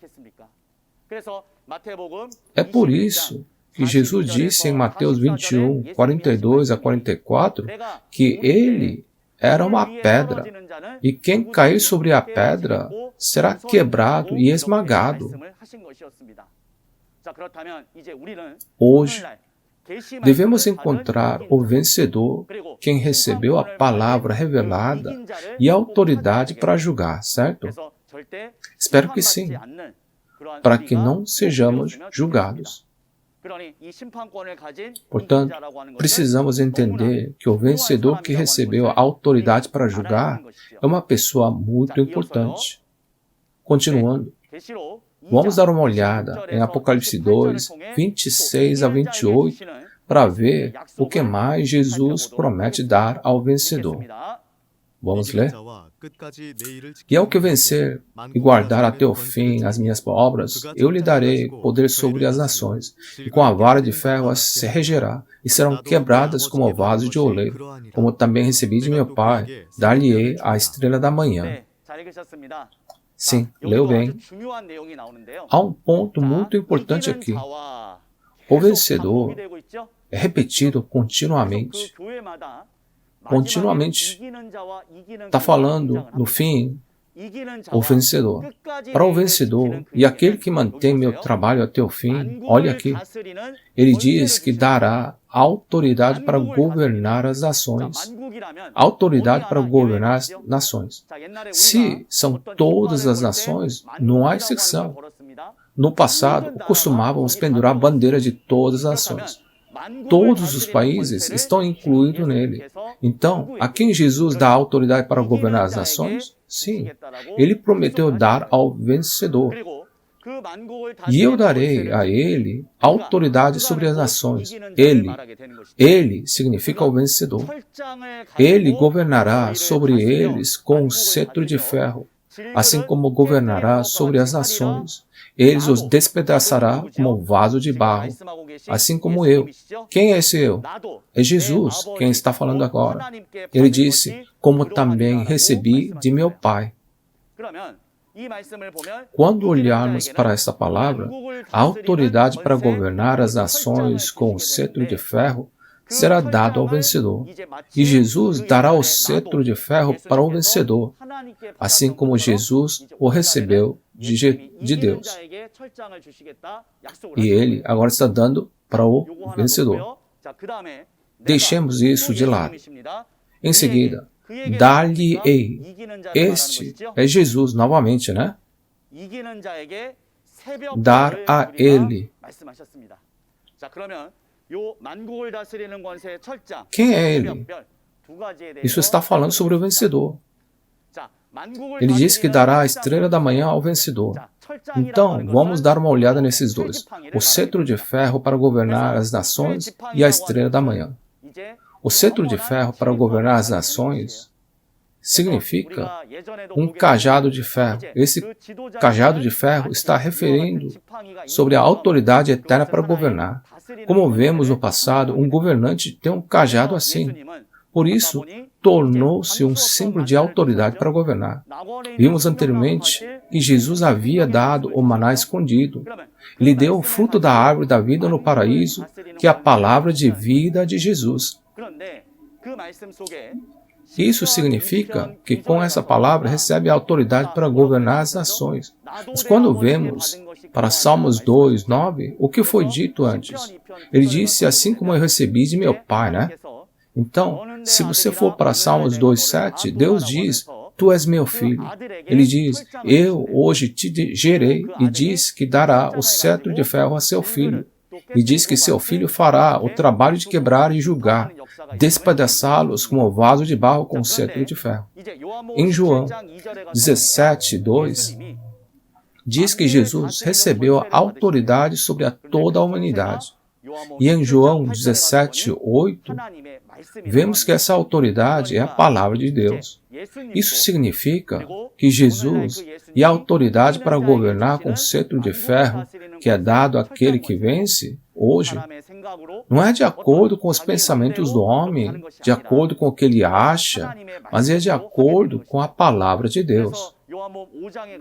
É por isso que Jesus disse em Mateus 21:42-44, que ele era uma pedra, e quem cair sobre a pedra será quebrado e esmagado. Hoje, devemos encontrar o vencedor, quem recebeu a palavra revelada e a autoridade para julgar, certo? Espero que sim, para que não sejamos julgados. Portanto, precisamos entender que o vencedor que recebeu a autoridade para julgar é uma pessoa muito importante. Continuando, vamos dar uma olhada em Apocalipse 2, 26-28, para ver o que mais Jesus promete dar ao vencedor. Vamos ler? E ao que vencer e guardar até o fim as minhas obras, eu lhe darei poder sobre as nações, e com a vara de ferro as se regerá, e serão quebradas como vaso de oleiro, como também recebi de meu Pai, dar-lhe-ei a estrela da manhã. Sim, leu bem. Há um ponto muito importante aqui. O vencedor é repetido continuamente. Continuamente está falando, no fim, o vencedor. Para o vencedor e aquele que mantém meu trabalho até o fim, olha aqui, ele diz que dará autoridade para governar as nações. Autoridade para governar as nações. Se são todas as nações, não há exceção. No passado, costumávamos pendurar a bandeira de todas as nações. Todos os países estão incluídos nele. Então, a quem Jesus dá autoridade para governar as nações? Sim, ele prometeu dar ao vencedor. E eu darei a ele autoridade sobre as nações. Ele significa o vencedor. Ele governará sobre eles com um cetro de ferro, assim como governará sobre as nações. Ele os despedaçará como um vaso de barro, assim como eu. Quem é esse eu? É Jesus, quem está falando agora. Ele disse, como também recebi de meu Pai. Quando olharmos para esta palavra, a autoridade para governar as nações com o cetro de ferro será dado ao vencedor. E Jesus dará o cetro de ferro para o vencedor, assim como Jesus o recebeu de Deus. E ele agora está dando para o vencedor. Deixemos isso de lado. Em seguida, dar-lhe-ei. Este é Jesus novamente, né? Dar a ele. Quem é ele? Isso está falando sobre o vencedor. Ele disse que dará a estrela da manhã ao vencedor. Então, vamos dar uma olhada nesses dois. O cetro de ferro para governar as nações e a estrela da manhã. O cetro de ferro para governar as nações significa um cajado de ferro. Esse cajado de ferro está referindo sobre a autoridade eterna para governar. Como vemos no passado, um governante tem um cajado assim. Por isso, tornou-se um símbolo de autoridade para governar. Vimos anteriormente que Jesus havia dado o maná escondido. Ele deu o fruto da árvore da vida no paraíso, que é a palavra de vida de Jesus. Isso significa que com essa palavra recebe a autoridade para governar as nações. Mas quando vemos para Salmos 2, 9, o que foi dito antes? Ele disse, assim como eu recebi de meu Pai, né? Então, se você for para Salmos 2:7, Deus diz, tu és meu filho. Ele diz, eu hoje te gerei, e diz que dará o cetro de ferro a seu filho. E diz que seu filho fará o trabalho de quebrar e julgar, despedaçá-los como vaso de barro com cetro de ferro. Em João 17:2, diz que Jesus recebeu a autoridade sobre toda a humanidade. E em João 17:8, vemos que essa autoridade é a palavra de Deus. Isso significa que Jesus e a autoridade para governar com cetro de ferro, que é dado àquele que vence, hoje, não é de acordo com os pensamentos do homem, de acordo com o que ele acha, mas é de acordo com a palavra de Deus.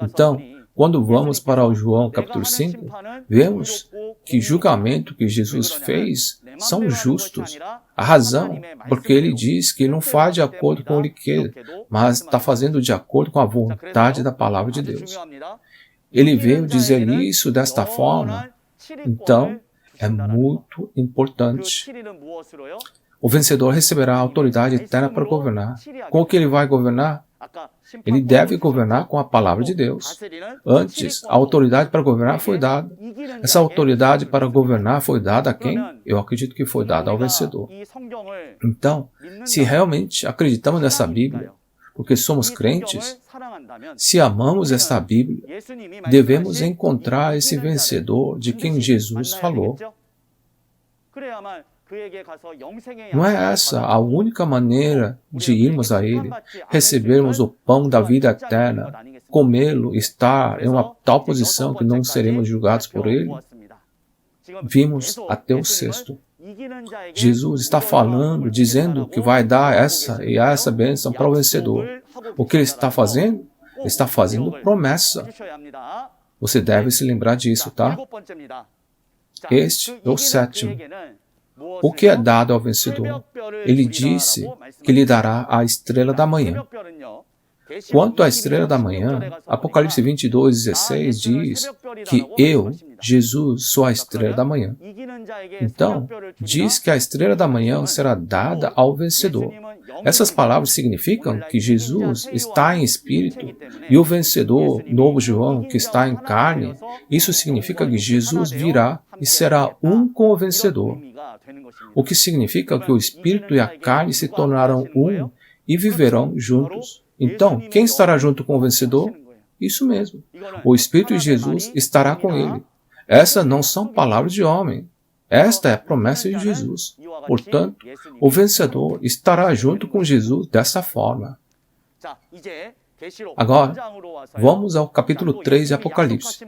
Então, quando vamos para o João capítulo 5, vemos que o julgamento que Jesus fez são justos. A razão, porque ele diz que não faz de acordo com o que ele quer, mas está fazendo de acordo com a vontade da palavra de Deus. Ele veio dizer isso desta forma, então é muito importante. O vencedor receberá a autoridade eterna para governar. Com o que ele vai governar? Ele deve governar com a palavra de Deus. Antes, a autoridade para governar foi dada. Essa autoridade para governar foi dada a quem? Eu acredito que foi dada ao vencedor. Então, se realmente acreditamos nessa Bíblia, porque somos crentes, se amamos esta Bíblia, devemos encontrar esse vencedor de quem Jesus falou. Não é essa a única maneira de irmos a Ele, recebermos o pão da vida eterna, comê-lo, estar em uma tal posição que não seremos julgados por Ele? Vimos até o 6º. Jesus está falando, dizendo que vai dar essa e essa bênção para o vencedor. O que Ele está fazendo? está fazendo promessa. Você deve se lembrar disso, tá? Este é o sétimo. O que é dado ao vencedor? Ele disse que lhe dará a estrela da manhã. Quanto à estrela da manhã, Apocalipse 22:16 diz que eu, Jesus, sou a estrela da manhã. Então, diz que a estrela da manhã será dada ao vencedor. Essas palavras significam que Jesus está em espírito e o vencedor, novo João, que está em carne. Isso significa que Jesus virá e será um com o vencedor. O que significa que o espírito e a carne se tornarão um e viverão juntos. Então, quem estará junto com o vencedor? Isso mesmo. O Espírito de Jesus estará com ele. Essas não são palavras de homem. Esta é a promessa de Jesus. Portanto, o vencedor estará junto com Jesus dessa forma. Agora, vamos ao capítulo 3 de Apocalipse.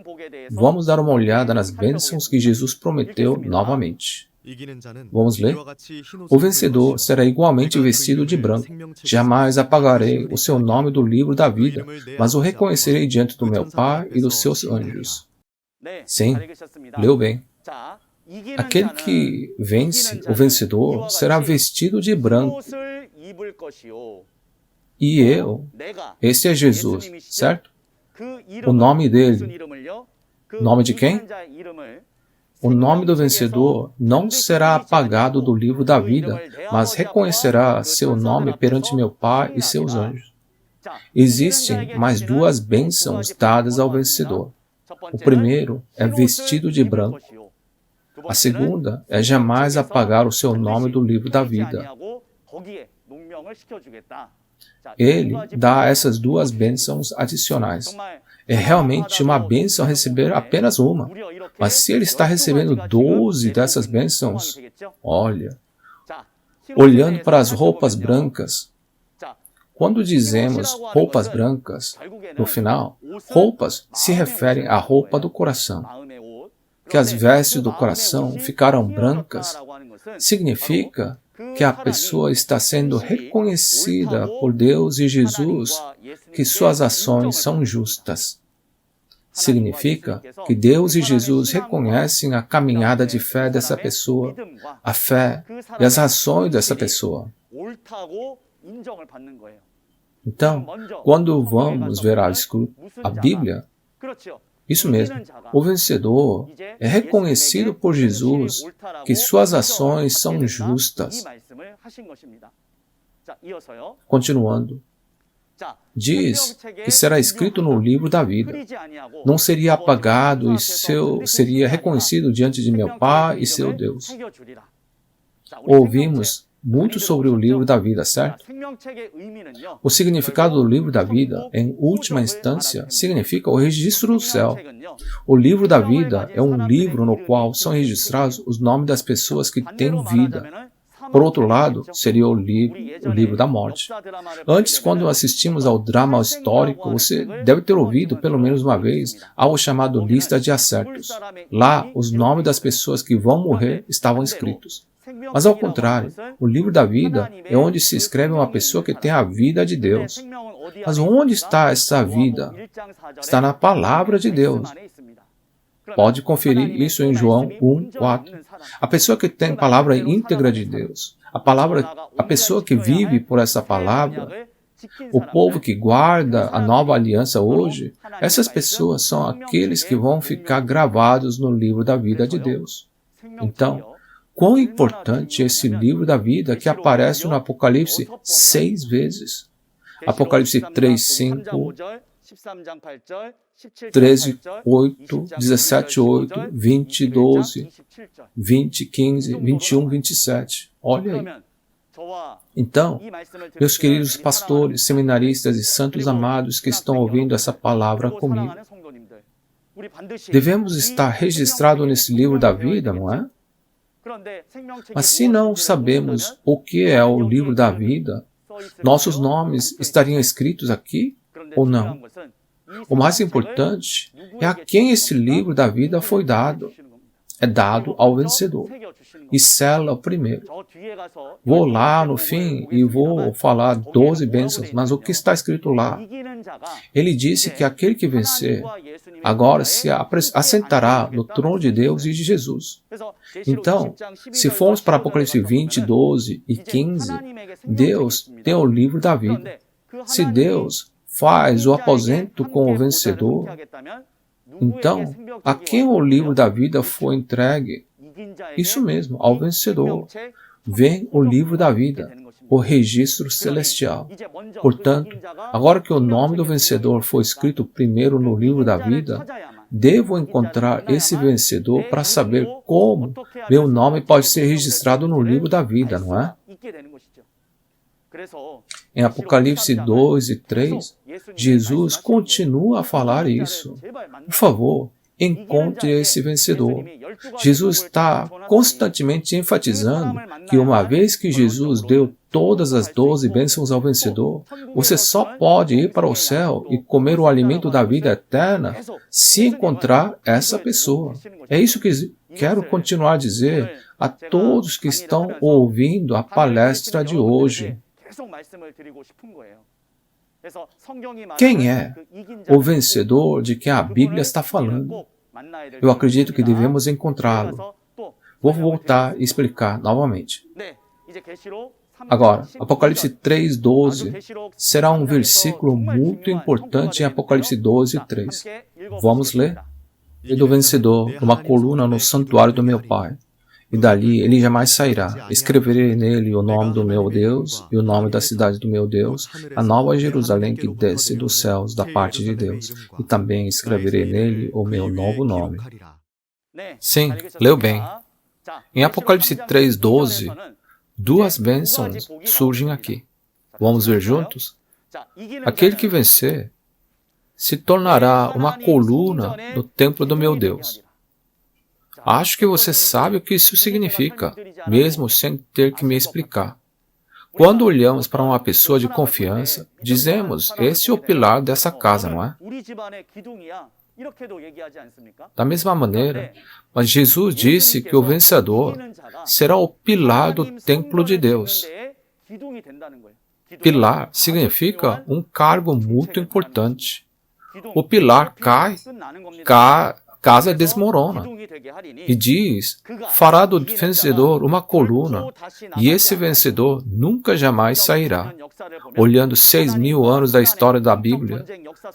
Vamos dar uma olhada nas bênçãos que Jesus prometeu novamente. Vamos ler? O vencedor será igualmente vestido de branco. Jamais apagarei o seu nome do livro da vida, mas o reconhecerei diante do meu Pai e dos seus anjos. Sim, leu bem. Aquele que vence, o vencedor, será vestido de branco. E eu, esse é Jesus, certo? O nome dele. Nome de quem? O nome do vencedor não será apagado do livro da vida, mas reconhecerá seu nome perante meu Pai e seus anjos. Existem mais duas bênçãos dadas ao vencedor. O primeiro é vestido de branco. A segunda é jamais apagar o seu nome do livro da vida. Ele dá essas duas bênçãos adicionais. É realmente uma bênção receber apenas uma. Mas se ele está recebendo 12 dessas bênçãos, olha, olhando para as roupas brancas, quando dizemos roupas brancas, no final, roupas se referem à roupa do coração. Que as vestes do coração ficaram brancas, significa que a pessoa está sendo reconhecida por Deus e Jesus, que suas ações são justas. Significa que Deus e Jesus reconhecem a caminhada de fé dessa pessoa, a fé e as ações dessa pessoa. Então, quando vamos ver a Bíblia, isso mesmo, o vencedor é reconhecido por Jesus que suas ações são justas. Continuando, diz que será escrito no livro da vida. Não seria apagado e seria reconhecido diante de meu Pai e seu Deus. Ouvimos muito sobre o livro da vida, certo? O significado do livro da vida, em última instância, significa o registro do céu. O livro da vida é um livro no qual são registrados os nomes das pessoas que têm vida. Por outro lado, seria o livro da morte. Antes, quando assistimos ao drama histórico, você deve ter ouvido pelo menos uma vez algo chamado lista de acertos. Lá, os nomes das pessoas que vão morrer estavam escritos. Mas ao contrário, o livro da vida é onde se escreve uma pessoa que tem a vida de Deus. Mas onde está essa vida? Está na palavra de Deus. Pode conferir isso em João 1:4. A pessoa que tem a palavra íntegra de Deus, a pessoa que vive por essa palavra, o povo que guarda a nova aliança hoje, essas pessoas são aqueles que vão ficar gravados no livro da vida de Deus. Então, quão importante é esse livro da vida que aparece no Apocalipse 6 vezes. Apocalipse 3:5, 13:8, 17:8, 20:12, 20:15, 21:27. Olha aí. Então, meus queridos pastores, seminaristas e santos amados que estão ouvindo essa palavra comigo, devemos estar registrados nesse livro da vida, não é? Mas se não sabemos o que é o livro da vida, nossos nomes estariam escritos aqui ou não? O mais importante é a quem esse livro da vida foi dado. é dado ao vencedor e sela o primeiro. Vou lá no fim e vou falar 12 bênçãos, mas o que está escrito lá? Ele disse que aquele que vencer agora se assentará no trono de Deus e de Jesus. Então, se formos para Apocalipse 20, 12 e 15, Deus tem o livro da vida. Se Deus faz o aposento com o vencedor, então, a quem o livro da vida foi entregue? Isso mesmo, ao vencedor. Vem o livro da vida, o registro celestial. Portanto, agora que o nome do vencedor foi escrito primeiro no livro da vida, devo encontrar esse vencedor para saber como meu nome pode ser registrado no livro da vida, não é? Em Apocalipse 2 e 3, Jesus continua a falar isso. Por favor, encontre esse vencedor. Jesus está constantemente enfatizando que uma vez que Jesus deu todas as 12 bênçãos ao vencedor, você só pode ir para o céu e comer o alimento da vida eterna se encontrar essa pessoa. É isso que quero continuar a dizer a todos que estão ouvindo a palestra de hoje. Quem é o vencedor de quem a Bíblia está falando? Eu acredito que devemos encontrá-lo. Vou voltar e explicar novamente. Agora, Apocalipse 3:12 será um versículo muito importante em Apocalipse 12:3. Vamos ler? E do vencedor, uma coluna no santuário do meu Pai. E dali ele jamais sairá. Escreverei nele o nome do meu Deus e o nome da cidade do meu Deus, a nova Jerusalém que desce dos céus da parte de Deus. E também escreverei nele o meu novo nome. Sim, leu bem. Em Apocalipse 3:12, duas bênçãos surgem aqui. Vamos ver juntos? Aquele que vencer se tornará uma coluna no templo do meu Deus. Acho que você sabe o que isso significa, mesmo sem ter que me explicar. Quando olhamos para uma pessoa de confiança, dizemos, esse é o pilar dessa casa, não é? Da mesma maneira, mas Jesus disse que o vencedor será o pilar do templo de Deus. Pilar significa um cargo muito importante. O pilar cai, a casa desmorona. E diz, fará do vencedor uma coluna, e esse vencedor nunca jamais sairá. Olhando 6.000 anos da história da Bíblia,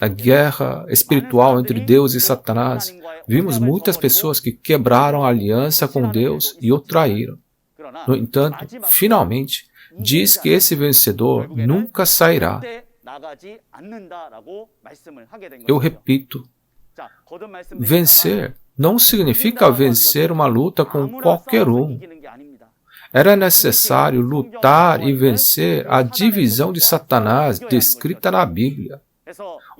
a guerra espiritual entre Deus e Satanás, vimos muitas pessoas que quebraram a aliança com Deus e o traíram. No entanto, finalmente, diz que esse vencedor nunca sairá. Eu repito, vencer não significa vencer uma luta com qualquer um. Era necessário lutar e vencer a divisão de Satanás descrita na Bíblia.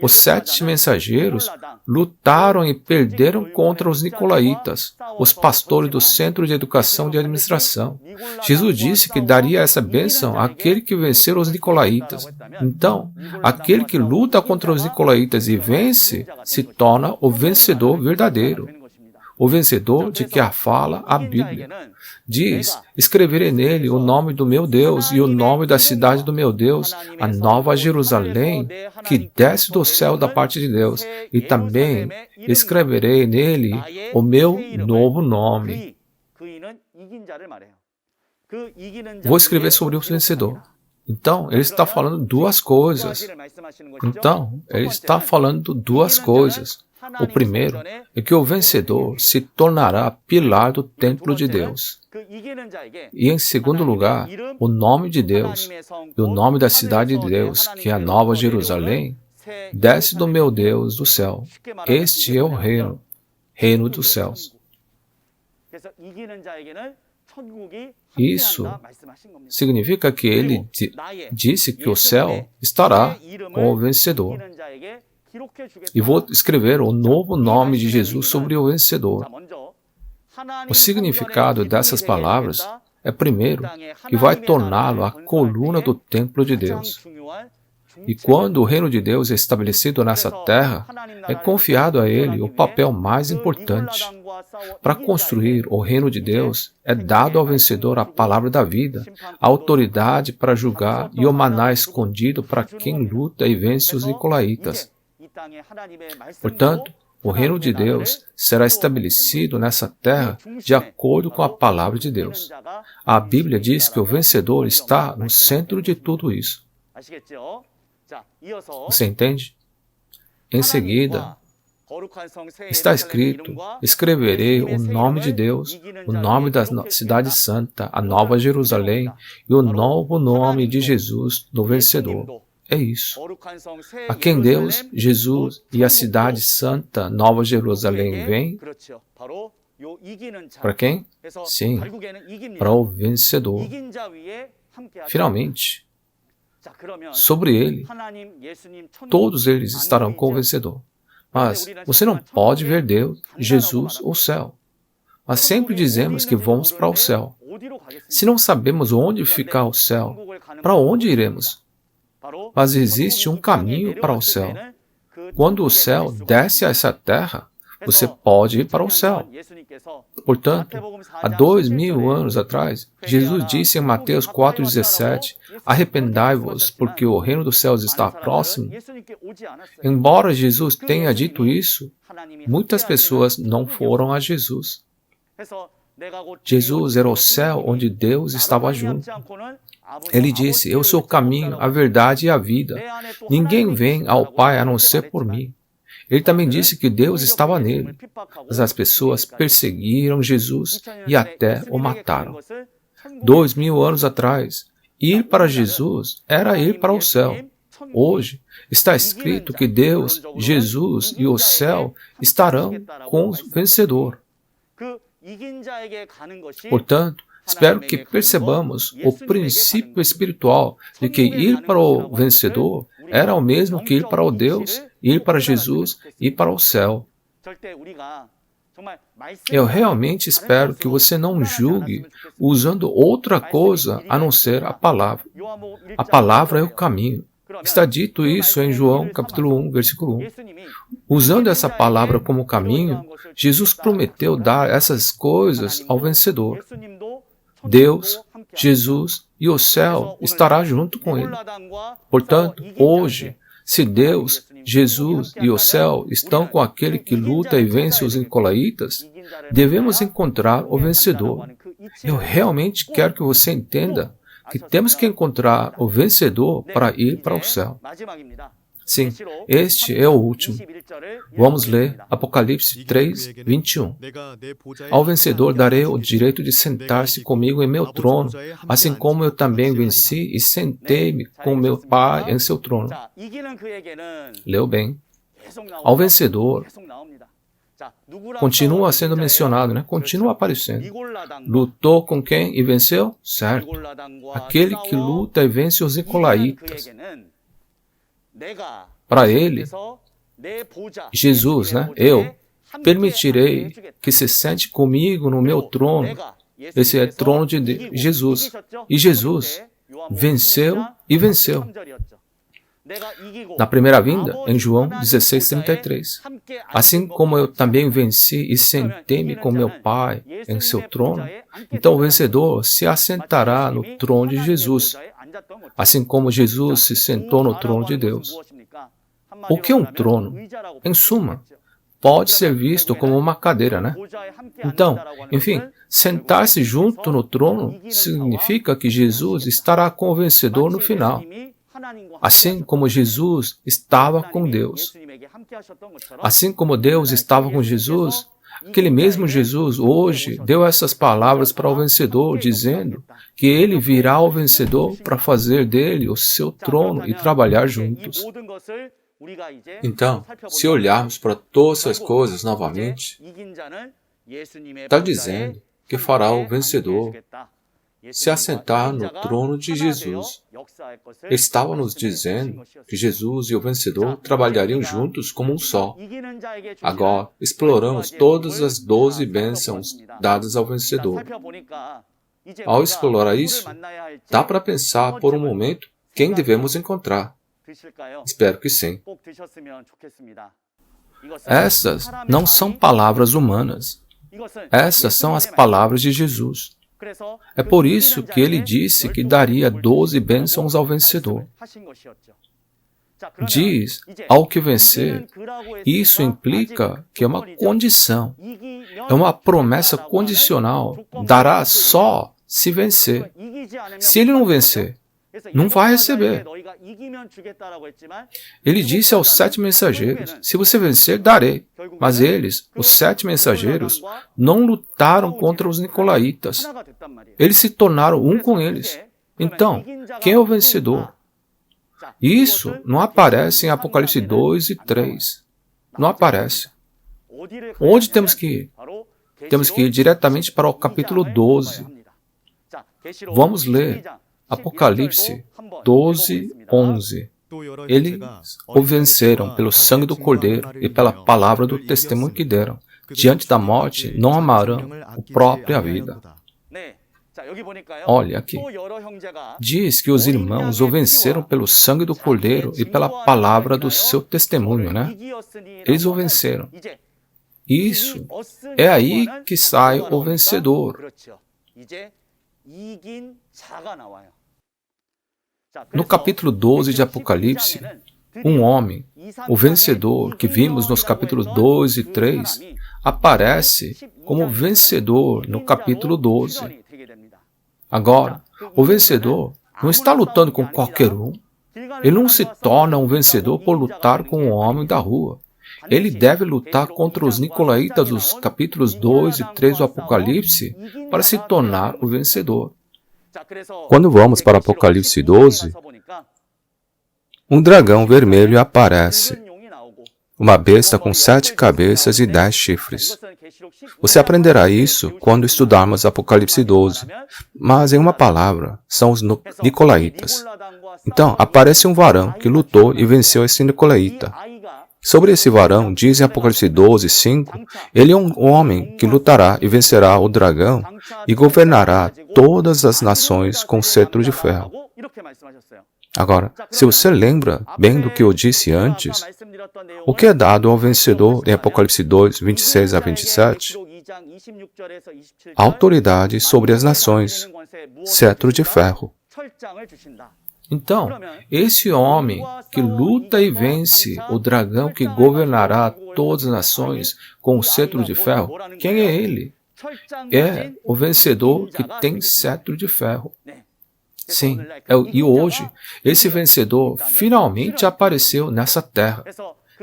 Os 7 mensageiros lutaram e perderam contra os nicolaítas, os pastores do Centro de Educação de Administração. Jesus disse que daria essa bênção àquele que vencer os nicolaítas. Então, aquele que luta contra os nicolaítas e vence se torna o vencedor verdadeiro. O vencedor de que fala a Bíblia. Diz, escreverei nele o nome do meu Deus e o nome da cidade do meu Deus, a nova Jerusalém, que desce do céu da parte de Deus, e também escreverei nele o meu novo nome. Vou escrever sobre o vencedor. Então, ele está falando duas coisas. O primeiro é que o vencedor se tornará pilar do templo de Deus. E em segundo lugar, o nome de Deus e o nome da cidade de Deus, que é a Nova Jerusalém, desce do meu Deus do céu. Este é o reino dos céus. Isso significa que ele disse que o céu estará com o vencedor. E vou escrever o novo nome de Jesus sobre o vencedor. O significado dessas palavras é, primeiro, que vai torná-lo a coluna do templo de Deus. E quando o reino de Deus é estabelecido nessa terra, é confiado a ele o papel mais importante. Para construir o reino de Deus, é dado ao vencedor a palavra da vida, a autoridade para julgar e o maná escondido para quem luta e vence os nicolaítas. Portanto, o reino de Deus será estabelecido nessa terra de acordo com a palavra de Deus. A Bíblia diz que o vencedor está no centro de tudo isso. Você entende? Em seguida, está escrito: escreverei o nome de Deus, o nome da cidade santa, a Nova Jerusalém e o novo nome de Jesus no vencedor. É isso. A quem Deus, Jesus e a cidade santa, Nova Jerusalém vem? Para quem? Sim, para o vencedor. Finalmente, sobre ele, todos eles estarão com o vencedor. Mas você não pode ver Deus, Jesus ou o céu. Mas sempre dizemos que vamos para o céu. Se não sabemos onde fica o céu, para onde iremos? Mas existe um caminho para o céu. Quando o céu desce a essa terra, você pode ir para o céu. Portanto, há 2000 anos atrás, Jesus disse em Mateus 4,17, arrependai-vos, porque o reino dos céus está próximo. Embora Jesus tenha dito isso, muitas pessoas não foram a Jesus. Jesus era o céu onde Deus estava junto. Ele disse, eu sou o caminho, a verdade e a vida. Ninguém vem ao Pai a não ser por mim. Ele também disse que Deus estava nele, mas as pessoas perseguiram Jesus e até o mataram. 2000 anos atrás, ir para Jesus era ir para o céu. Hoje, está escrito que Deus, Jesus e o céu estarão com o vencedor. Portanto, espero que percebamos o princípio espiritual de que ir para o vencedor era o mesmo que ir para o Deus, ir para Jesus e para o céu. Eu realmente espero que você não julgue usando outra coisa a não ser a palavra. A palavra é o caminho. Está dito isso em João capítulo 1, versículo 1. Usando essa palavra como caminho, Jesus prometeu dar essas coisas ao vencedor. Deus, Jesus e o céu estará junto com ele. Portanto, hoje, se Deus, Jesus e o céu estão com aquele que luta e vence os nicolaítas, devemos encontrar o vencedor. Eu realmente quero que você entenda que temos que encontrar o vencedor para ir para o céu. Sim, este é o último. Vamos ler Apocalipse 3, 21. Ao vencedor darei o direito de sentar-se comigo em meu trono, assim como eu também venci e sentei-me com meu Pai em seu trono. Leu bem. Ao vencedor, continua sendo mencionado, né? Continua aparecendo. Lutou com quem e venceu? Certo. Aquele que luta e vence os nicolaítas. Para ele, Jesus, né? Eu permitirei que se sente comigo no meu trono. Esse é o trono de Jesus. E Jesus venceu e venceu. Na primeira vinda, em João 16:33. Assim como eu também venci e sentei-me com meu Pai em seu trono, então o vencedor se assentará no trono de Jesus, assim como Jesus se sentou no trono de Deus. O que é um trono? Em suma, pode ser visto como uma cadeira, né? Então, enfim, sentar-se junto no trono significa que Jesus estará com o vencedor no final. Assim como Jesus estava com Deus. Assim como Deus estava com Jesus, aquele mesmo Jesus hoje deu essas palavras para o vencedor, dizendo que ele virá ao vencedor para fazer dele o seu trono e trabalhar juntos. Então, se olharmos para todas essas coisas novamente, está dizendo que fará o vencedor se assentar no trono de Jesus. Ele estava nos dizendo que Jesus e o vencedor trabalhariam juntos como um só. Agora, exploramos todas as 12 bênçãos dadas ao vencedor. Ao explorar isso, dá para pensar por um momento quem devemos encontrar. Espero que sim. Essas não são palavras humanas. Essas são as palavras de Jesus. É por isso que ele disse que daria 12 bênçãos ao vencedor. Diz, ao que vencer, isso implica que é uma condição, é uma promessa condicional, dará só se vencer. Se ele não vencer, não vai receber. Ele disse aos 7 mensageiros, se você vencer, darei. Mas eles, os 7 mensageiros, não lutaram contra os nicolaítas. Eles se tornaram um com eles. Então, quem é o vencedor? Isso não aparece em Apocalipse 2 e 3. Não aparece. Onde temos que ir? Temos que ir diretamente para o capítulo 12. Vamos ler Apocalipse 12, 11. Eles o venceram pelo sangue do Cordeiro e pela palavra do testemunho que deram. Diante da morte, não amarão a própria vida. Olha aqui. Diz que os irmãos o venceram pelo sangue do Cordeiro e pela palavra do seu testemunho, né? Eles o venceram. Isso é aí que sai o vencedor. No capítulo 12 de Apocalipse, um homem, o vencedor que vimos nos capítulos 2 e 3, aparece como vencedor no capítulo 12. Agora, o vencedor não está lutando com qualquer um. Ele não se torna um vencedor por lutar com um homem da rua. Ele deve lutar contra os nicolaítas dos capítulos 2 e 3 do Apocalipse para se tornar o vencedor. Quando vamos para Apocalipse 12, um dragão vermelho aparece, uma besta com 7 cabeças e 10 chifres. Você aprenderá isso quando estudarmos Apocalipse 12, mas em uma palavra, são os nicolaítas. Então, aparece um varão que lutou e venceu esse nicolaíta. Sobre esse varão, diz em Apocalipse 12, 5, ele é um homem que lutará e vencerá o dragão e governará todas as nações com cetro de ferro. Agora, se você lembra bem do que eu disse antes, o que é dado ao vencedor em Apocalipse 2, 26 a 27? Autoridade sobre as nações, cetro de ferro. Então, esse homem que luta e vence o dragão que governará todas as nações com o cetro de ferro, quem é ele? É o vencedor que tem cetro de ferro. Sim, e hoje, esse vencedor finalmente apareceu nessa terra.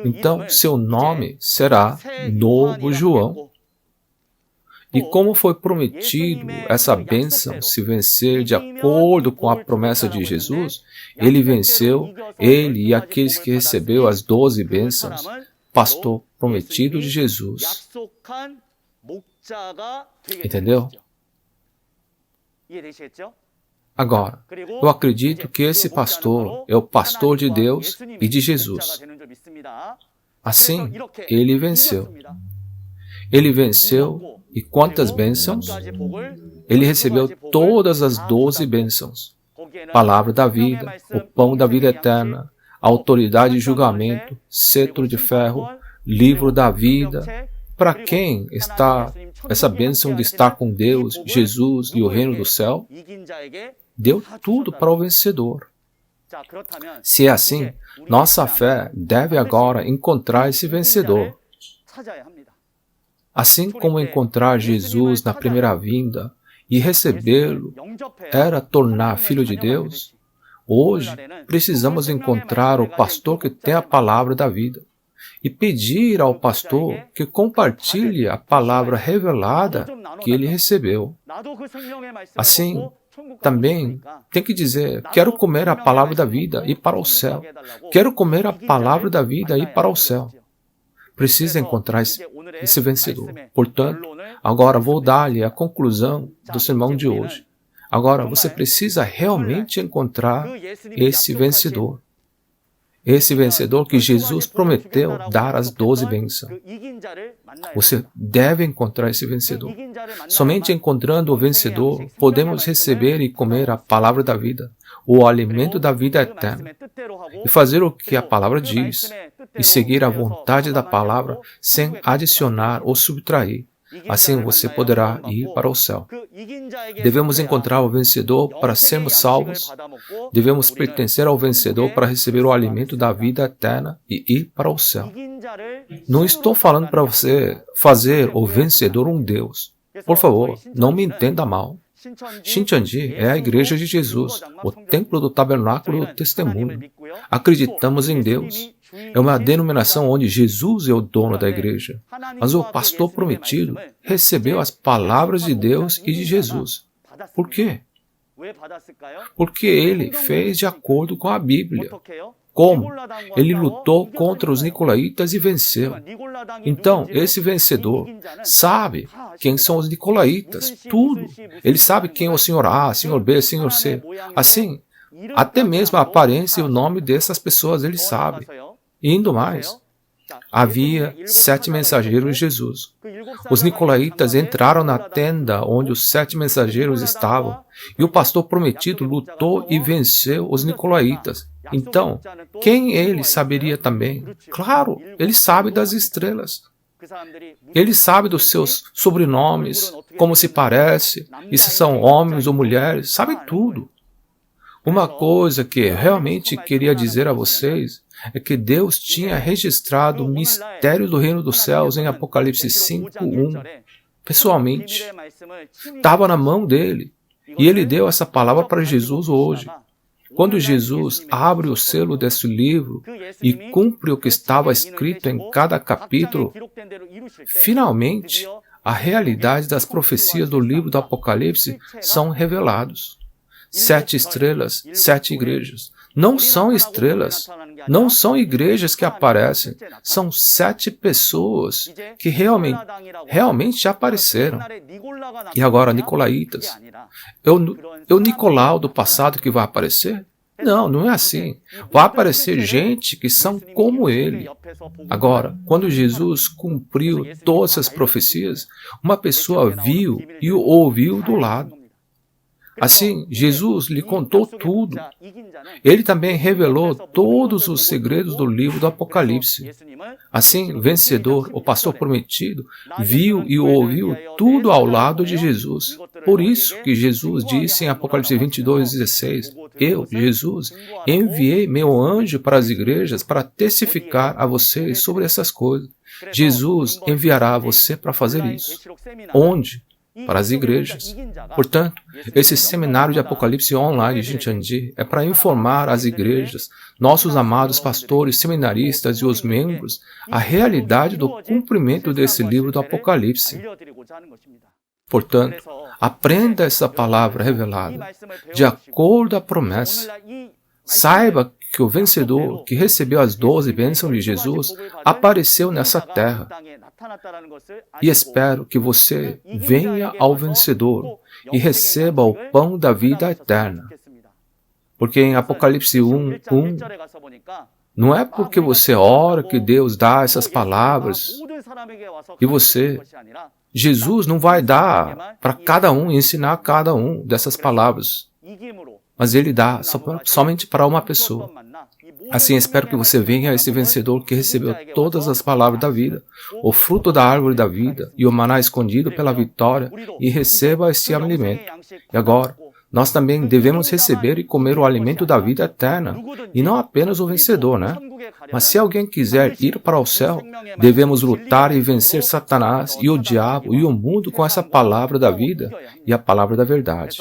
Então, seu nome será Novo João. E como foi prometido essa bênção se vencer de acordo com a promessa de Jesus, ele venceu, ele e aqueles que recebeu as 12 bênçãos, pastor prometido de Jesus. Entendeu? Agora, eu acredito que esse pastor é o pastor de Deus e de Jesus. Assim, ele venceu. Ele venceu, e quantas bênçãos? Ele recebeu todas as 12 bênçãos. Palavra da vida, o pão da vida eterna, autoridade de julgamento, cetro de ferro, livro da vida. Para quem está essa bênção de estar com Deus, Jesus e o reino do céu? Deu tudo para o vencedor. Se é assim, nossa fé deve agora encontrar esse vencedor. Assim como encontrar Jesus na primeira vinda e recebê-lo era tornar filho de Deus, hoje precisamos encontrar o pastor que tem a palavra da vida e pedir ao pastor que compartilhe a palavra revelada que ele recebeu. Assim, também tem que dizer, quero comer a palavra da vida e ir para o céu. Quero comer a palavra da vida e ir para o céu. Precisa encontrar esse vencedor. Portanto, agora vou dar-lhe a conclusão do sermão de hoje. Agora, você precisa realmente encontrar esse vencedor. Esse vencedor que Jesus prometeu dar as 12 bênçãos. Você deve encontrar esse vencedor. Somente encontrando o vencedor, podemos receber e comer a palavra da vida, o alimento da vida eterna, e fazer o que a palavra diz, e seguir a vontade da palavra sem adicionar ou subtrair, Assim você poderá ir para o céu. Devemos encontrar o vencedor para sermos salvos. Devemos pertencer ao vencedor para receber o alimento da vida eterna e ir para o céu. Não estou falando para você fazer o vencedor um Deus. Por favor, não me entenda mal. Shincheonji é a igreja de Jesus, o templo do tabernáculo do testemunho. Acreditamos em Deus. É uma denominação onde Jesus é o dono da igreja. Mas o pastor prometido recebeu as palavras de Deus e de Jesus. Por quê? Porque ele fez de acordo com a Bíblia. Como? Ele lutou contra os nicolaítas e venceu. Então, esse vencedor sabe quem são os nicolaítas, tudo. Ele sabe quem é o senhor A, senhor B, senhor C. Assim, até mesmo a aparência e o nome dessas pessoas ele sabe. E indo mais, havia 7 mensageiros de Jesus. Os nicolaítas entraram na tenda onde os 7 mensageiros estavam, e o pastor prometido lutou e venceu os nicolaítas. Então, quem ele saberia também? Claro, ele sabe das estrelas. Ele sabe dos seus sobrenomes, como se parece, e se são homens ou mulheres, sabe tudo. Uma coisa que realmente queria dizer a vocês é que Deus tinha registrado o mistério do reino dos céus em Apocalipse 5:1. Pessoalmente, estava na mão dele, e ele deu essa palavra para Jesus hoje. Quando Jesus abre o selo desse livro e cumpre o que estava escrito em cada capítulo, finalmente, a realidade das profecias do livro do Apocalipse são revelados. 7 estrelas, 7 igrejas. Não são estrelas, não são igrejas que aparecem, são 7 pessoas que realmente apareceram. E agora, nicolaítas. É o Nicolau do passado que vai aparecer? Não, não é assim. Vai aparecer gente que são como ele. Agora, quando Jesus cumpriu todas as profecias, uma pessoa viu e o ouviu do lado. Assim, Jesus lhe contou tudo. Ele também revelou todos os segredos do livro do Apocalipse. Assim, o vencedor, o pastor prometido, viu e ouviu tudo ao lado de Jesus. Por isso que Jesus disse em Apocalipse 22:16, eu, Jesus, enviei meu anjo para as igrejas para testificar a vocês sobre essas coisas. Jesus enviará você para fazer isso. Onde? Para as igrejas. Portanto, esse seminário de Apocalipse online de Shincheonji é para informar as igrejas, nossos amados pastores, seminaristas e os membros, a realidade do cumprimento desse livro do Apocalipse. Portanto, aprenda essa palavra revelada, de acordo à promessa. Saiba que o vencedor, que recebeu as 12 bênçãos de Jesus, apareceu nessa terra. E espero que você venha ao vencedor e receba o pão da vida eterna. Porque em Apocalipse 1:1, não é porque você ora que Deus dá essas palavras e Jesus não vai dar para cada um, ensinar cada um dessas palavras. Mas ele dá somente para uma pessoa. Assim, espero que você venha a esse vencedor que recebeu todas as palavras da vida, o fruto da árvore da vida e o maná escondido pela vitória, e receba este alimento. E agora, nós também devemos receber e comer o alimento da vida eterna, e não apenas o vencedor, né? Mas se alguém quiser ir para o céu, devemos lutar e vencer Satanás e o diabo e o mundo com essa palavra da vida e a palavra da verdade.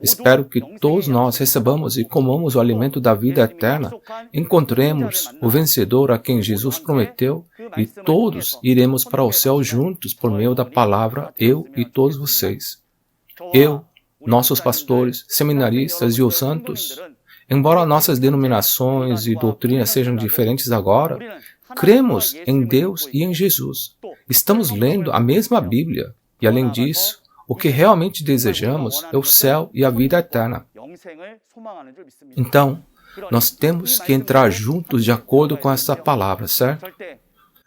Espero que todos nós recebamos e comamos o alimento da vida eterna, encontremos o vencedor a quem Jesus prometeu e todos iremos para o céu juntos por meio da palavra, eu e todos vocês. Eu, nossos pastores, seminaristas e os santos, embora nossas denominações e doutrinas sejam diferentes agora, cremos em Deus e em Jesus. Estamos lendo a mesma Bíblia e, além disso, o que realmente desejamos é o céu e a vida eterna. Então, nós temos que entrar juntos de acordo com essa palavra, certo?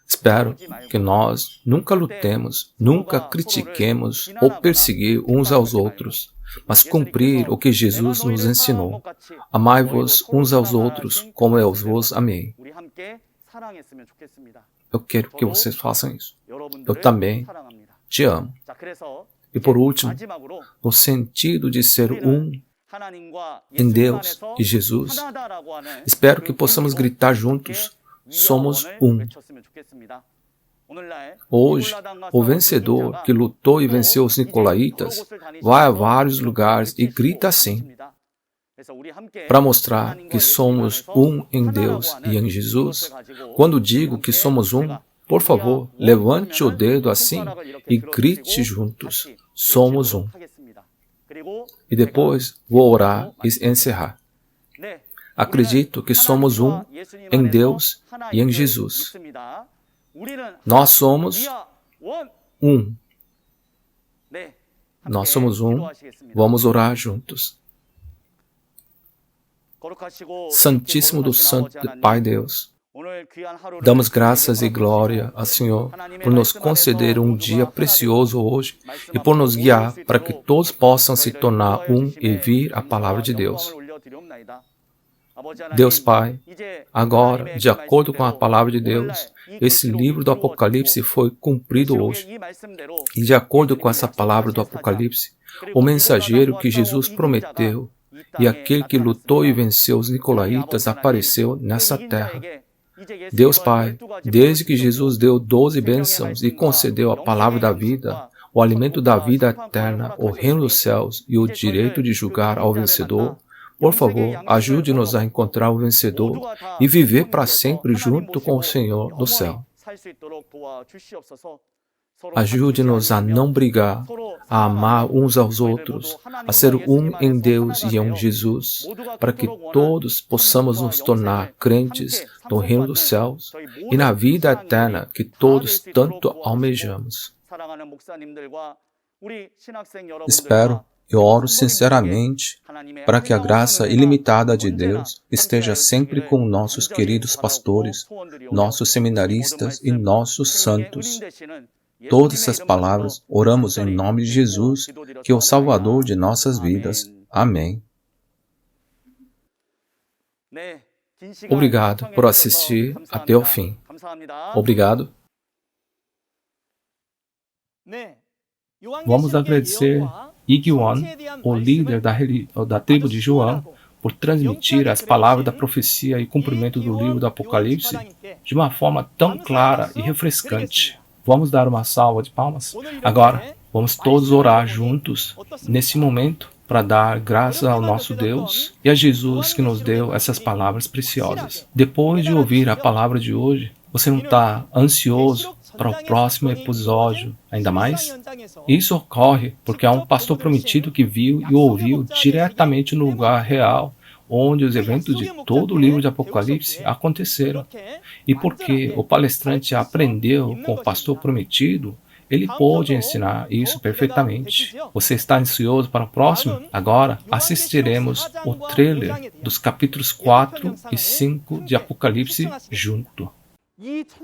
Espero que nós nunca lutemos, nunca critiquemos ou perseguir uns aos outros, mas cumprir o que Jesus nos ensinou. Amai-vos uns aos outros como eu vos amei. Eu quero que vocês façam isso. Eu também te amo. E por último, no sentido de ser um em Deus e Jesus, espero que possamos gritar juntos, somos um. Hoje, o vencedor que lutou e venceu os nicolaítas vai a vários lugares e grita assim, para mostrar que somos um em Deus e em Jesus. Quando digo que somos um, por favor, levante o dedo assim e grite juntos, somos um. E depois vou orar e encerrar. Acredito que somos um em Deus e em Jesus. Nós somos um. Nós somos um. Vamos orar juntos. Santíssimo do Santo Pai Deus, damos graças e glória ao Senhor por nos conceder um dia precioso hoje e por nos guiar para que todos possam se tornar um e vir a palavra de Deus. Deus Pai, agora, de acordo com a palavra de Deus, esse livro do Apocalipse foi cumprido hoje. E de acordo com essa palavra do Apocalipse, o mensageiro que Jesus prometeu e aquele que lutou e venceu os nicolaítas apareceu nessa terra. Deus Pai, desde que Jesus deu 12 bênçãos e concedeu a palavra da vida, o alimento da vida eterna, o reino dos céus e o direito de julgar ao vencedor, por favor, ajude-nos a encontrar o vencedor e viver para sempre junto com o Senhor do céu. Ajude-nos a não brigar, a amar uns aos outros, a ser um em Deus e em Jesus, para que todos possamos nos tornar crentes no reino dos céus e na vida eterna que todos tanto almejamos. Espero e oro sinceramente para que a graça ilimitada de Deus esteja sempre com nossos queridos pastores, nossos seminaristas e nossos santos. Todas essas palavras oramos em nome de Jesus, que é o Salvador de nossas vidas. Amém. Obrigado por assistir até o fim. Obrigado. Vamos agradecer Iguan, o líder da tribo de João, por transmitir as palavras da profecia e cumprimento do livro do Apocalipse de uma forma tão clara e refrescante. Vamos dar uma salva de palmas? Agora, vamos todos orar juntos nesse momento para dar graças ao nosso Deus e a Jesus que nos deu essas palavras preciosas. Depois de ouvir a palavra de hoje, você não está ansioso para o próximo episódio ainda mais? Isso ocorre porque há um pastor prometido que viu e ouviu diretamente no lugar real onde os eventos de todo o livro de Apocalipse aconteceram. E porque o palestrante aprendeu com o pastor prometido, ele pôde ensinar isso perfeitamente. Você está ansioso para o próximo? Agora assistiremos o trailer dos capítulos 4 e 5 de Apocalipse junto.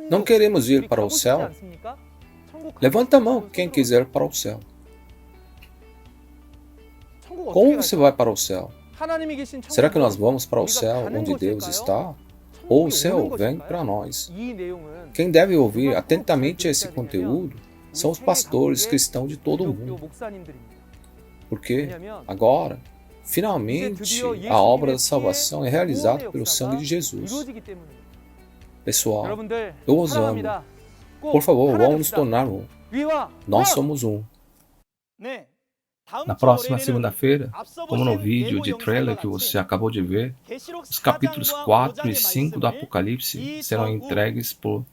Não queremos ir para o céu? Levanta a mão quem quiser ir para o céu. Como você vai para o céu? Será que nós vamos para o céu onde Deus está? Ou o céu vem para nós? Quem deve ouvir atentamente esse conteúdo são os pastores cristãos de todo o mundo. Porque agora, finalmente, a obra da salvação é realizada pelo sangue de Jesus. Pessoal, eu os amo. Por favor, vamos nos tornar um. Nós somos um. Na próxima segunda-feira, como no vídeo de trailer que você acabou de ver, os capítulos 4 e 5 do Apocalipse serão entregues por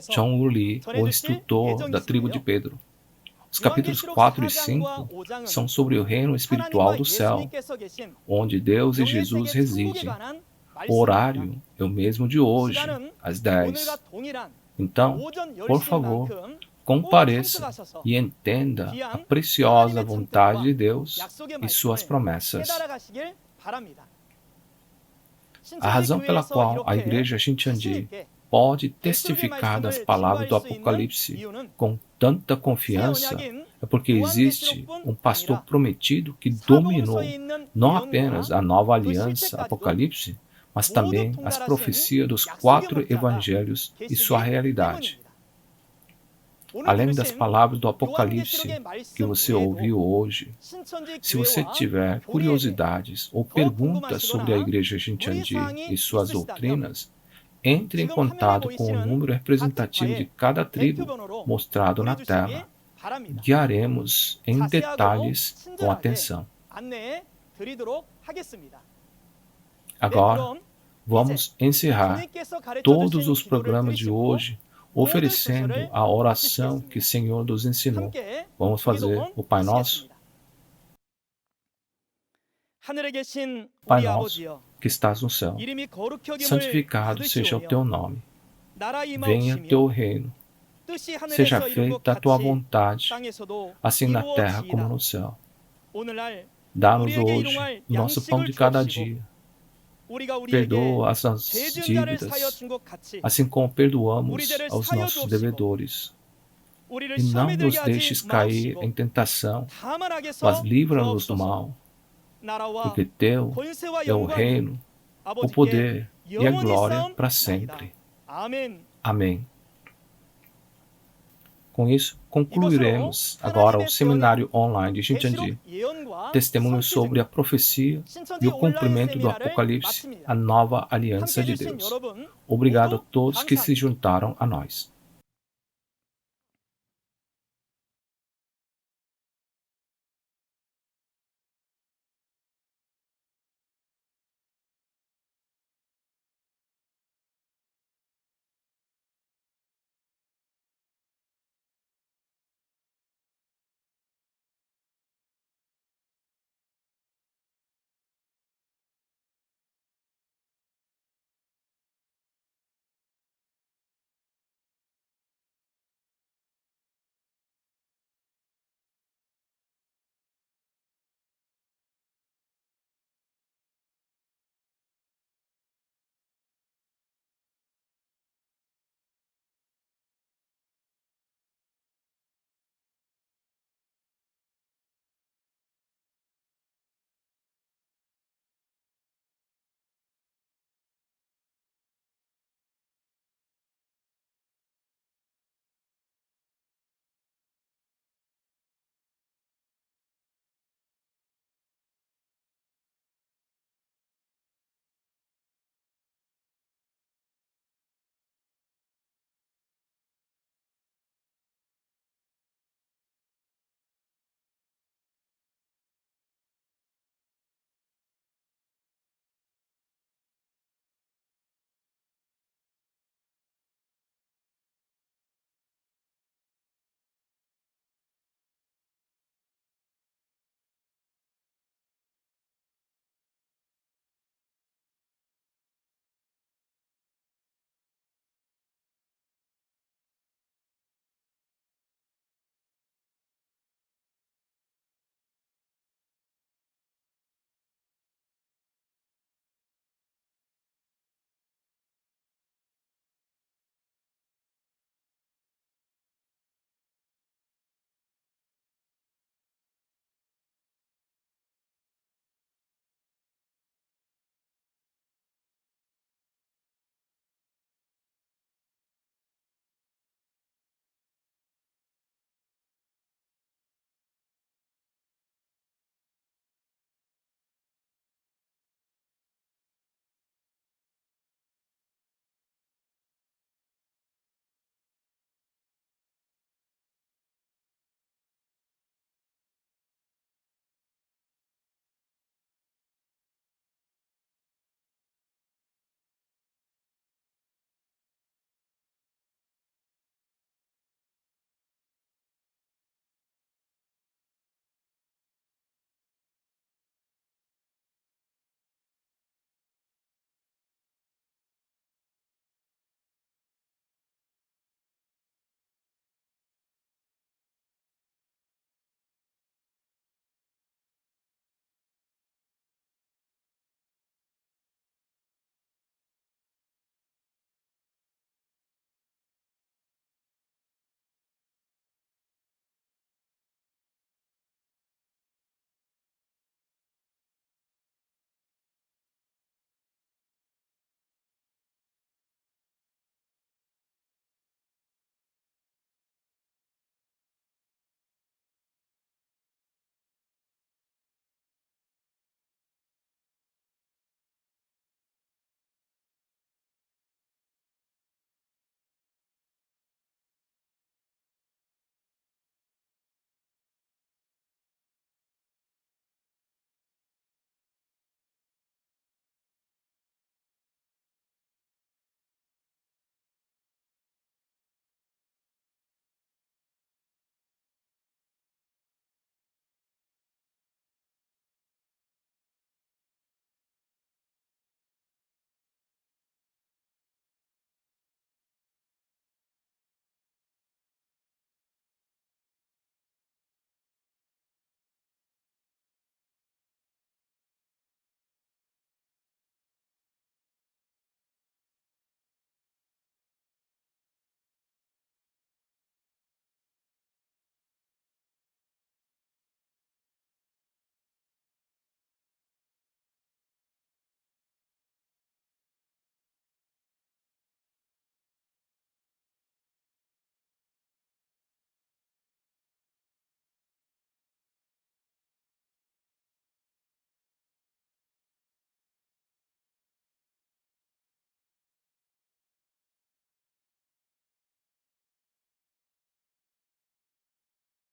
John Lee, o instrutor da tribo de Pedro. Os capítulos 4 e 5 são sobre o reino espiritual do céu, onde Deus e Jesus residem. O horário é o mesmo de hoje, às 10. Então, por favor, compareça e entenda a preciosa vontade de Deus e suas promessas. A razão pela qual a Igreja Shincheonji pode testificar das palavras do Apocalipse com tanta confiança é porque existe um pastor prometido que dominou não apenas a nova aliança Apocalipse, mas também as profecias dos 4 evangelhos e sua realidade. além das palavras do Apocalipse que você ouviu hoje, se você tiver curiosidades ou perguntas sobre a Igreja Shincheonji e suas doutrinas, entre em contato com o número representativo de cada tribo mostrado na tela. Guiaremos em detalhes com atenção. Agora, vamos encerrar todos os programas de hoje oferecendo a oração que o Senhor nos ensinou. Vamos fazer o Pai Nosso? Pai Nosso, que estás no céu, santificado seja o teu nome. Venha teu reino. Seja feita a tua vontade, assim na terra como no céu. Dá-nos hoje o nosso pão de cada dia. Perdoa as nossas dívidas, assim como perdoamos aos nossos devedores. E não nos deixes cair em tentação, mas livra-nos do mal. Porque teu é o reino, o poder e a glória para sempre. Amém. Com isso, concluiremos agora o seminário online de Shincheonji, testemunhos sobre a profecia e o cumprimento do Apocalipse, a nova aliança de Deus. Obrigado a todos que se juntaram a nós.